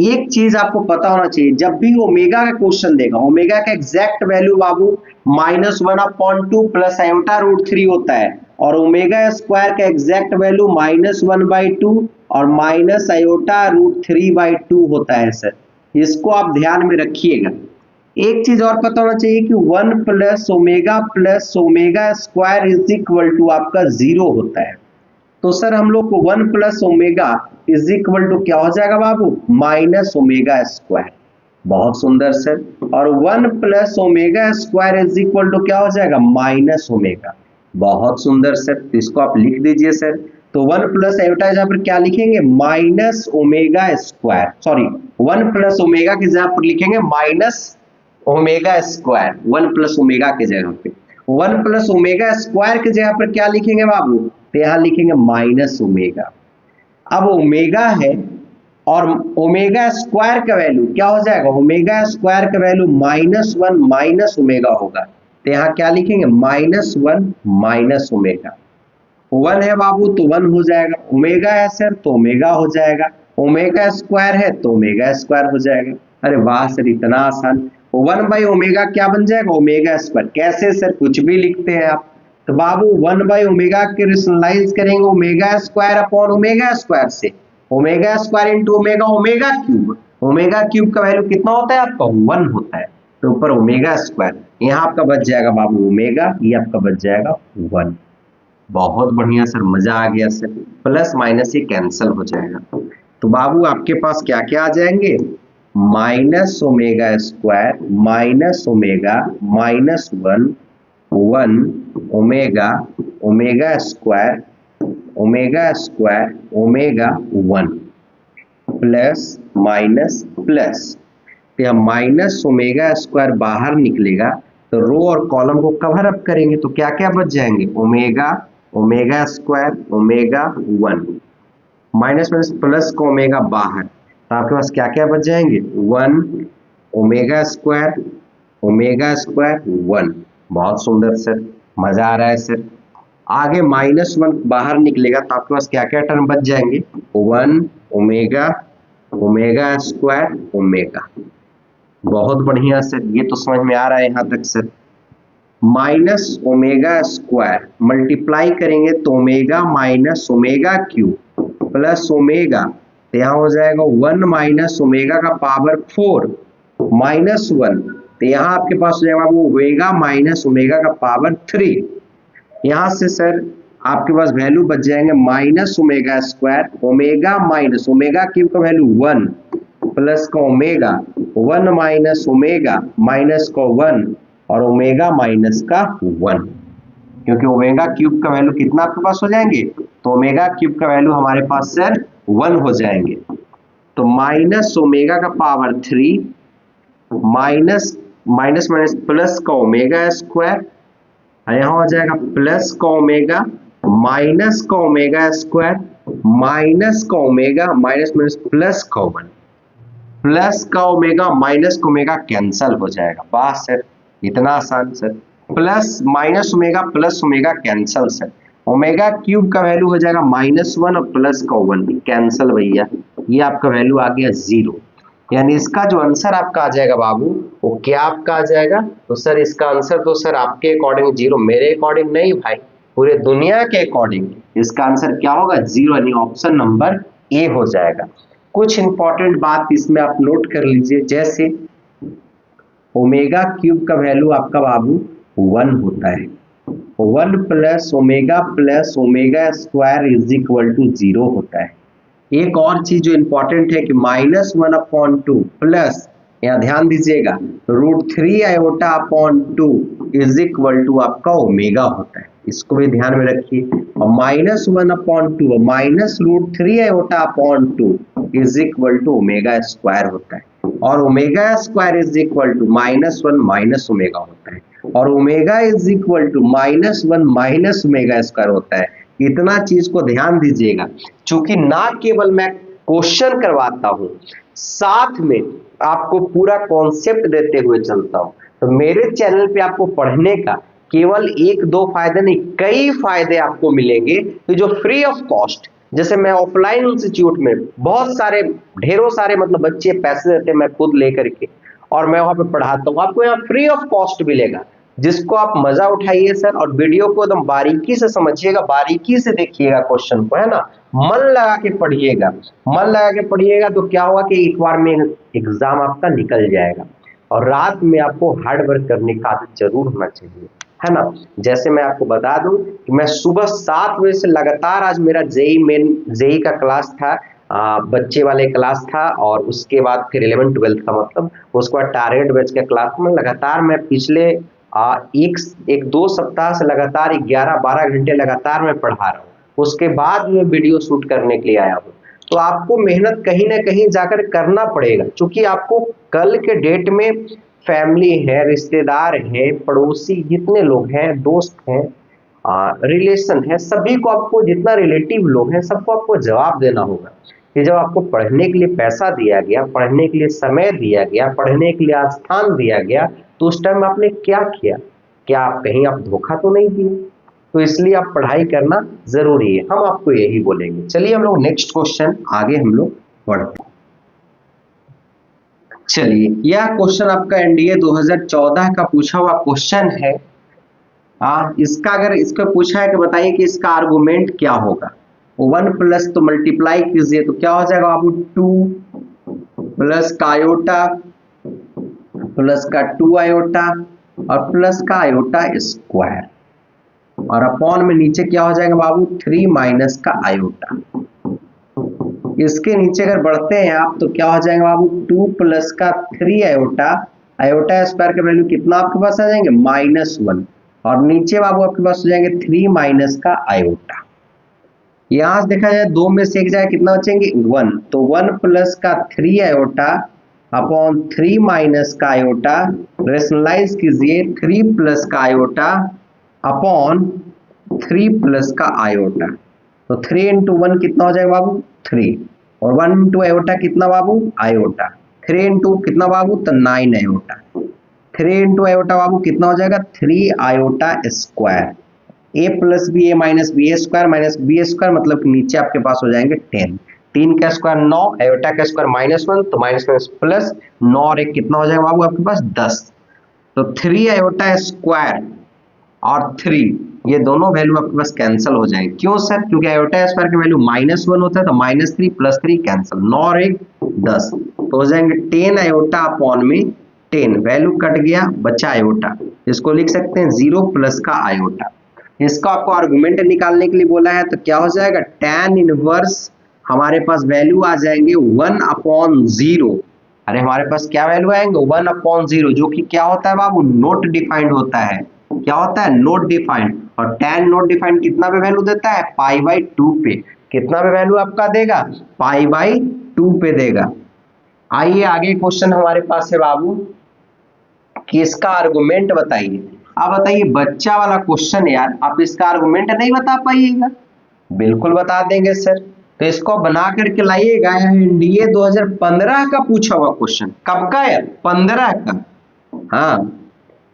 एक चीज आपको पता होना चाहिए, जब भी ओमेगा का क्वेश्चन देगा, ओमेगा का एग्जैक्ट वैल्यू बाबू -1/2 प्लस आयोटा √3 होता है और ओमेगा स्क्वायर का एग्जैक्ट वैल्यू -1/2 और माइनस आयोटा √3/2 होता है सर। इसको आप ध्यान में रखिएगा। एक चीज और पता होना चाहिए कि 1 plus omega square is equal to आपका 0 होता है। तो सर हम लोग को 1 plus omega is equal to क्या हो जाएगा बाबू माइनस ओमेगा स्क्वायर। बहुत सुंदर सर। और 1 plus omega square is equal to क्या हो जाएगा माइनस ओमेगा। बहुत सुंदर सर, तो इसको आप लिख दीजिए सर। तो 1 प्लस आयोटा जहां पर क्या लिखेंगे minus omega square, sorry 1 plus omega की जगह पर लिखेंगे minus omega square. 1 plus omega की जगह पे 1 प्लस ओमेगा स्क्वायर की जगह पर क्या लिखेंगे बाबू तो यहाँ लिखेंगे माइनस ओमेगा। अब ओमेगा है और ओमेगा स्क्वायर का वैल्यू क्या हो जाएगा, ओमेगा स्क्वायर का वैल्यू -1 माइनस ओमेगा होगा। तो यहाँ क्या लिखेंगे, -1 माइनस ओमेगा। 1 है बाबू तो 1 हो जाएगा, ओमेगा है सर तो ओमेगा हो जाएगा, ओमेगा स्क्वायर है तो ओमेगा स्क्वायर हो जाएगा। अरे वाह सर, इतना आसान। 1 बाई ओमेगा क्या बन जाएगा, ओमेगा स्क्वायर। कैसे सर, कुछ भी लिखते हैं आप। तो बाबू 1 बाई ओमेगा के रेशनलाइज करेंगे omega square upon omega square से, omega square into omega, omega cube. Omega cube का वैल्यू कितना होता है आपका, 1 होता है। तो ऊपर ओमेगा स्क्वायर, यहाँ आपका बच जाएगा बाबू ओमेगा, ये आपका बच जाएगा 1। बहुत बढ़िया सर, मजा आ गया सर। प्लस माइनस ये कैंसिल हो जाएगा। तो बाबू आपके पास क्या क्या आ जाएंगे, minus omega square minus omega -1 1 omega omega square omega 1 plus minus plus. तो यह माइनस ओमेगा स्क्वायर बाहर निकलेगा तो रो और कॉलम को कवर अप करेंगे तो क्या क्या बच जाएंगे, omega omega square omega 1 minus minus plus का ओमेगा बाहर, तो आपके पास क्या क्या बच जाएंगे, 1 ओमेगा स्क्वायर 1। बहुत सुंदर सर, मजा आ रहा है सर। आगे -1 बाहर निकलेगा तो आपके पास क्या क्या टर्म बच जाएंगे, 1 ओमेगा ओमेगा स्क्वायर ओमेगा। बहुत बढ़िया सर, ये तो समझ में आ रहा है यहाँ तक sir. Minus omega square multiply करेंगे तो omega minus omega cube plus omega, तो यहाँ हो जाएगा 1 माइनस ओमेगा का पावर 4 -1, तो यहाँ आपके पास हो जाएगा वो ओमेगा माइनस ओमेगा का पावर 3। यहाँ से सर आपके पास वैल्यू बच जाएंगे minus omega square omega minus omega cube का वैल्यू 1 प्लस का ओमेगा 1 माइनस ओमेगा माइनस का 1 और ओमेगा माइनस का 1, क्योंकि ओमेगा क्यूब का वैल्यू कितना आपके पास हो जाएंगे, तो ओमेगा क्यूब का वैल्यू हमारे पास सर 1 हो जाएंगे। तो माइनस ओमेगा का power 3 minus minus minus plus का ओमेगा स्क्वायर, यहाँ हो जाएगा प्लस का ओमेगा माइनस का ओमेगा स्क्वायर माइनस का ओमेगा माइनस माइनस प्लस का 1 प्लस का ओमेगा माइनस का ओमेगा कैंसल हो जाएगा। वाह सर, इतना आसान sir. Plus minus omega plus omega cancel sir, omega cube का वैल्यू हो जाएगा -1 और प्लस का 1 कैंसल भैया, ये आपका वैल्यू आ गया 0। यानी इसका जो आंसर आपका आ जाएगा बाबू वो क्या आपका आ जाएगा, तो सर इसका आंसर तो सर आपके अकॉर्डिंग 0, मेरे अकॉर्डिंग नहीं भाई, पूरे दुनिया के अकॉर्डिंग इसका आंसर क्या होगा, 0, यानी ऑप्शन नंबर ए हो जाएगा। कुछ इंपॉर्टेंट बात इसमें आप नोट कर लीजिए, जैसे ओमेगा क्यूब का वैल्यू आपका बाबू 1 होता है, 1 plus omega square is equal to 0 होता है। एक और चीज जो इंपॉर्टेंट है कि -1/2 प्लस, यहाँ ध्यान दीजिएगा, √3 iota upon 2 is equal to आपका ओमेगा होता है, इसको भी ध्यान में रखिए। और -1/2 minus √3 iota upon 2 is equal to omega square होता है, और omega square is equal to -1 minus omega होता है, और omega is equal to -1 minus omega square होता है। इतना चीज को ध्यान दीजिएगा, चूंकि ना केवल मैं क्वेश्चन करवाता हूं, साथ में आपको पूरा कॉन्सेप्ट देते हुए चलता हूं, तो मेरे चैनल पे आपको पढ़ने का केवल 1-2 फायदे नहीं, कई फायदे आपको मिलेंगे, तो जो फ्री ऑफ कॉस्ट। जैसे मैं ऑफलाइन इंस्टीट्यूट में बहुत सारे ढेरों सारे मतलब बच्चे पैसे देते हैं, मैं खुद लेकर के और मैं वहां पे पढ़ाता हूँ, आपको यहाँ फ्री ऑफ कॉस्ट मिलेगा, जिसको आप मजा उठाइए सर, और वीडियो को एकदम बारीकी से समझिएगा, बारीकी से देखिएगा क्वेश्चन को, है ना, मन लगा के पढ़िएगा। मन लगा के पढ़िएगा तो क्या होगा कि एक बार में एग्जाम आपका निकल जाएगा। और रात में आपको हार्ड वर्क करने का आदत जरूर होना चाहिए, है ना। जैसे मैं आपको बता दूं कि मैं सुबह 7 बजे से लगातार, आज मेरा जेई का क्लास था, बच्चे वाले क्लास था, और उसके बाद फिर 11th-12th का मतलब उसके बाद टारगेट बैच का क्लास में लगातार मैं पिछले 1-2 सप्ताह से लगातार 11-12 घंटे लगातार मैं पढ़ा रहा हूँ। उसके बाद मैं वीडियो शूट करने के लिए आया हूँ। तो आपको मेहनत कहीं ना कहीं जाकर करना पड़ेगा, क्योंकि आपको कल के डेट में फैमिली है, रिश्तेदार हैं, पड़ोसी जितने लोग हैं, दोस्त हैं, रिलेशन है, सभी को आपको, जितना रिलेटिव लोग हैं सबको आपको जवाब देना होगा कि जब आपको पढ़ने के लिए पैसा दिया गया, पढ़ने के लिए समय दिया गया, पढ़ने के लिए स्थान दिया गया, तो उस टाइम आपने क्या किया, क्या आप कहीं आप धोखा तो नहीं दिए? तो इसलिए आप पढ़ाई करना जरूरी है, हम आपको यही बोलेंगे। चलिए हम लोग नेक्स्ट क्वेश्चन आगे हम लोग बढ़ते हैं। चलिए यह क्वेश्चन आपका एनडीए 2014 का पूछा हुआ क्वेश्चन है। इसका अगर इसको पूछा है कि बताइए कि इसका आर्गुमेंट क्या होगा। 1 प्लस तो मल्टीप्लाई कीजिए तो क्या हो जाएगा बाबू, 2 प्लस का आयोटा प्लस का 2 आयोटा और प्लस का आयोटा स्क्वायर, और अपॉन में नीचे क्या हो जाएगा बाबू, 3 माइनस का आयोटा। इसके नीचे अगर बढ़ते हैं आप तो क्या हो जाएगा बाबू, 2 प्लस का 3 आयोटा, आयोटा स्क्वायर का वैल्यू कितना आपके पास आ जाएंगे, -1, और नीचे बाबू आपके पास हो जाएंगे 3 माइनस का आयोटा। यहां से देखा जाए 2 में से एक जाए कितना बचेंगे, 1, तो 1 प्लस का 3 आयोटा अपॉन 3 माइनस का आयोटा, रेशनलाइज कीजिए 3 प्लस का आयोटा अपॉन 3 प्लस का आयोटा, तो 3 इंटू 1 कितना हो जाएगा बाबू, 3, और 1 इंटू आयोटा कितना बाबू, आयोटा, 3 इंटू कितना बाबू, तो 9 आयोटा, 3 इंटू आयोटा बाबू कितना हो जाएगा, 3 iota square, a plus b a minus b a square minus b a square, मतलब कि नीचे आपके पास हो जाएंगे 10, 3 का स्क्वायर 9, आयोटा का स्क्वायर -1, तो माइनस प्लस 9 और 1 कितना हो जाएगा बाबू आपके पास 10, तो 3 आयोटा स्क्वायर और 3 ये दोनों वैल्यू आपके पास कैंसिल हो जाएंगे। क्यों सर, क्योंकि आयोटा स्क्वायर की वैल्यू -1 होता है, तो -3 प्लस 3 कैंसिल, 9 और 1 10, तो हो जाएंगे 10 आयोटा अपॉन में 10, वैल्यू कट गया बचा आयोटा, इसको लिख सकते हैं 0 प्लस का आयोटा। इसका आपको आर्गुमेंट निकालने के लिए बोला है, तो क्या हो जाएगा, tan इनवर्स हमारे पास वैल्यू आ जाएंगे 1/0, अरे हमारे पास क्या वैल्यू आएंगे 1/0, जो कि क्या होता है बाबू, नोट डिफाइंड होता है, क्या होता है, नोट डिफाइंड, और tan नोट डिफाइंड कितना पे वैल्यू देता है, π/2 पे, कितना पे वैल्यू आपका देगा, π/2 पे देगा। आइए आगे क्वेश्चन हमारे पास है बाबू कि इसका आर्गुमेंट बताइए। अब बताइए बच्चा वाला क्वेश्चन यार, आप इसका आर्गुमेंट नहीं बता पाइएगा, बिल्कुल बता देंगे सर, तो इसको बना करके लाइएगा। एनडीए 2015 का पूछा हुआ क्वेश्चन, कब का यार, 15 का। हाँ,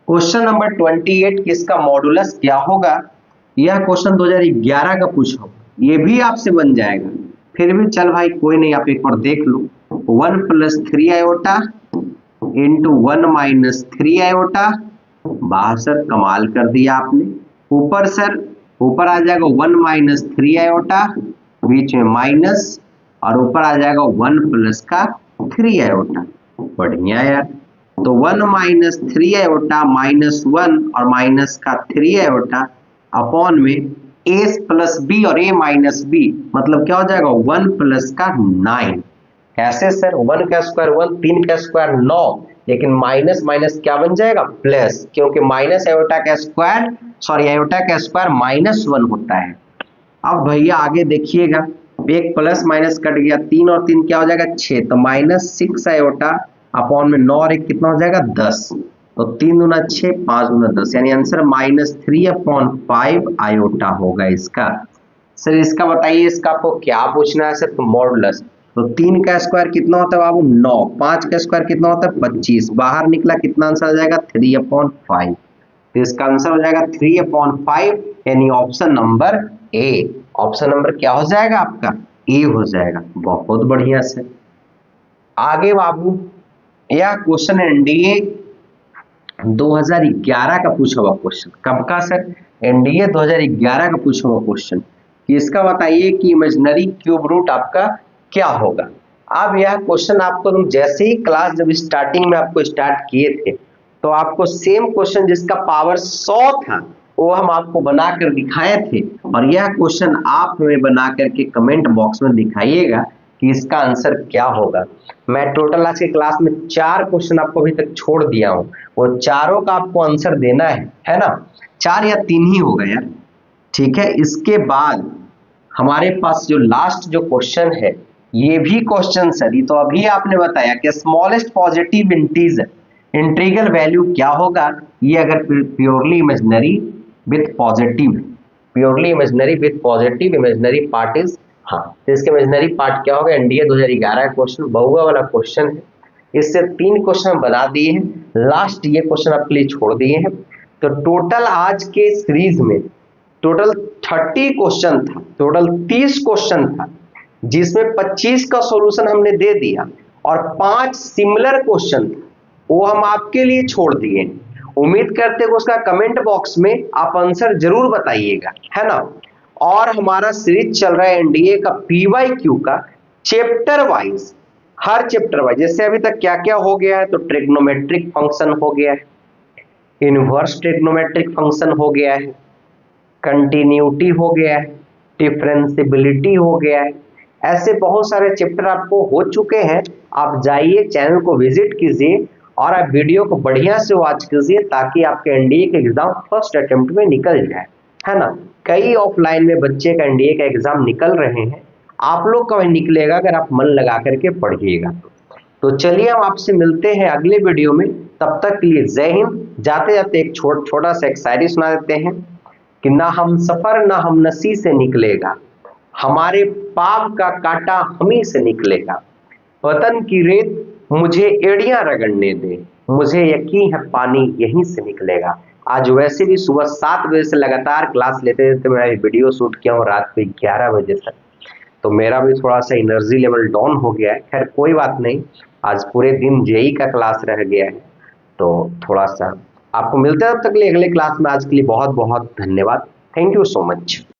क्वेश्चन नंबर 28 कि इसका मॉडुलस क्या होगा, यह क्वेश्चन 2011 का पूछा हुआ, ये भी आपसे बन जाएगा, फिर भी चल भाई कोई नहीं, आप एक बार देख लो, 1 plus 3 iota into 1 minus 3 iota, बाहर सर कमाल कर दिया आपने, ऊपर सर ऊपर आ जाएगा 1 माइनस 3 आयोटा, बीच में माइनस, और ऊपर आ जाएगा 1 प्लस का 3 आयोटा, बढ़िया यार, तो 1 माइनस 3 आयोटा -1 और माइनस का 3 आयोटा अपॉन में a प्लस बी और a माइनस बी, मतलब क्या हो जाएगा 1 प्लस का 9, कैसे सर, 1 का स्क्वायर 1, 3 का स्क्वायर 9, लेकिन माइनस माइनस क्या बन जाएगा प्लस, क्योंकि माइनस आयोटा का स्क्वायर, सॉरी आयोटा का स्क्वायर -1 होता है। अब भैया आगे देखिएगा, एक प्लस माइनस कट गया, 3 और 3 क्या हो जाएगा 6, तो -6 आयोटा अपॉन में 9 और 1 कितना हो जाएगा 10, तो 3 दूना 6 5 दूना 10, यानी आंसर -3/5 आयोटा होगा इसका। सर इसका बताइए, इसका आपको क्या पूछना है सर, मॉडुलस, तो 3 का स्क्वायर कितना होता है बाबू 9, 5 का स्क्वायर कितना होता है 25, बाहर निकला कितना आंसर आ जाएगा 3/5, तो इसका आंसर हो जाएगा 3/5, यानी option number A, option number क्या हो जाएगा आपका, ए हो जाएगा। बहुत बढ़िया से आगे बाबू, यह क्वेश्चन एनडीए 2011 का पूछा हुआ क्वेश्चन, कब का सर, एनडीए 2011 का पूछा हुआ क्वेश्चन, इसका बताइए कि इमेजिनरी क्यूब रूट आपका क्या होगा। अब यह क्वेश्चन आपको तुम जैसे ही क्लास जब स्टार्टिंग में आपको स्टार्ट किए थे, तो आपको सेम क्वेश्चन जिसका पावर 100 था वो हम आपको बना कर दिखाए थे, और यह क्वेश्चन आप हमें बना करके कमेंट बॉक्स में दिखाइएगा कि इसका आंसर क्या होगा। मैं टोटल आज की क्लास में 4 क्वेश्चन आपको अभी तक छोड़ दिया हूं, वो चारों का आपको आंसर देना है ना, 4 या 3 ही होगा यार, ठीक है। इसके बाद हमारे पास जो लास्ट जो क्वेश्चन है, ये भी क्वेश्चन सर, तो अभी आपने बताया कि स्मॉलेस्ट पॉजिटिव इंटीग्रल वैल्यू क्या होगा, ये अगर purely imaginary with positive, purely imaginary with positive imaginary part is, हाँ तो इसके इमेजिनरी पार्ट क्या होगा, एनडीए 2011 का क्वेश्चन, बहुआ वाला क्वेश्चन है। इससे 3 क्वेश्चन बना दिए हैं, लास्ट ये क्वेश्चन आपके लिए छोड़ दिए हैं। तो टोटल आज के सीरीज में टोटल 30 क्वेश्चन था, टोटल 30 क्वेश्चन था, जिसमें 25 का सॉल्यूशन हमने दे दिया और 5 सिमिलर क्वेश्चन वो हम आपके लिए छोड़ दिए। उम्मीद करते हैं उसका कमेंट बॉक्स में आप आंसर जरूर बताइएगा, है ना। और हमारा सीरीज चल रहा है एनडीए का पीवाईक्यू का चैप्टर वाइज, हर चैप्टर वाइज। जैसे अभी तक क्या क्या हो गया है, तो ट्रिग्नोमेट्रिक फंक्शन हो गया है, इनवर्स ट्रिग्नोमेट्रिक फंक्शन हो गया है, कंटिन्यूटी हो गया है, डिफरेंशियबिलिटी हो गया है, ऐसे बहुत सारे चैप्टर आपको हो चुके हैं। आप जाइए चैनल को विजिट कीजिए और आप वीडियो को बढ़िया से वॉच कीजिए ताकि आपके एनडीए के एग्जाम फर्स्ट अटेम्प्ट में निकल जाए, है ना। कई ऑफलाइन में बच्चे का एनडीए का एग्जाम निकल रहे हैं, आप लोग का भी निकलेगा अगर आप मन लगा करके पढ़िएगा। तो चलिए हम आपसे मिलते हैं अगले वीडियो में, तब तक के लिए जय हिंद। जाते जाते एक छोटा सा एक शायरी सुना देते हैं कि ना हम सफर ना हम नसी से निकलेगा, हमारे पाप का कांटा हमी से निकलेगा, वतन की रेत मुझे एड़ियां रगड़ने दे, मुझे यकीन है पानी यहीं से निकलेगा। आज वैसे भी सुबह 7 बजे से लगातार क्लास लेते थे, मैं वीडियो शूट किया हूँ रात को 11 बजे तक, तो मेरा भी थोड़ा सा एनर्जी लेवल डाउन हो गया है। खैर कोई बात नहीं, आज पूरे दिन जेई का क्लास रह गया है, तो थोड़ा सा आपको मिलते हैं तब तक के लिए अगले क्लास में। आज के लिए बहुत बहुत धन्यवाद, थैंक यू सो मच।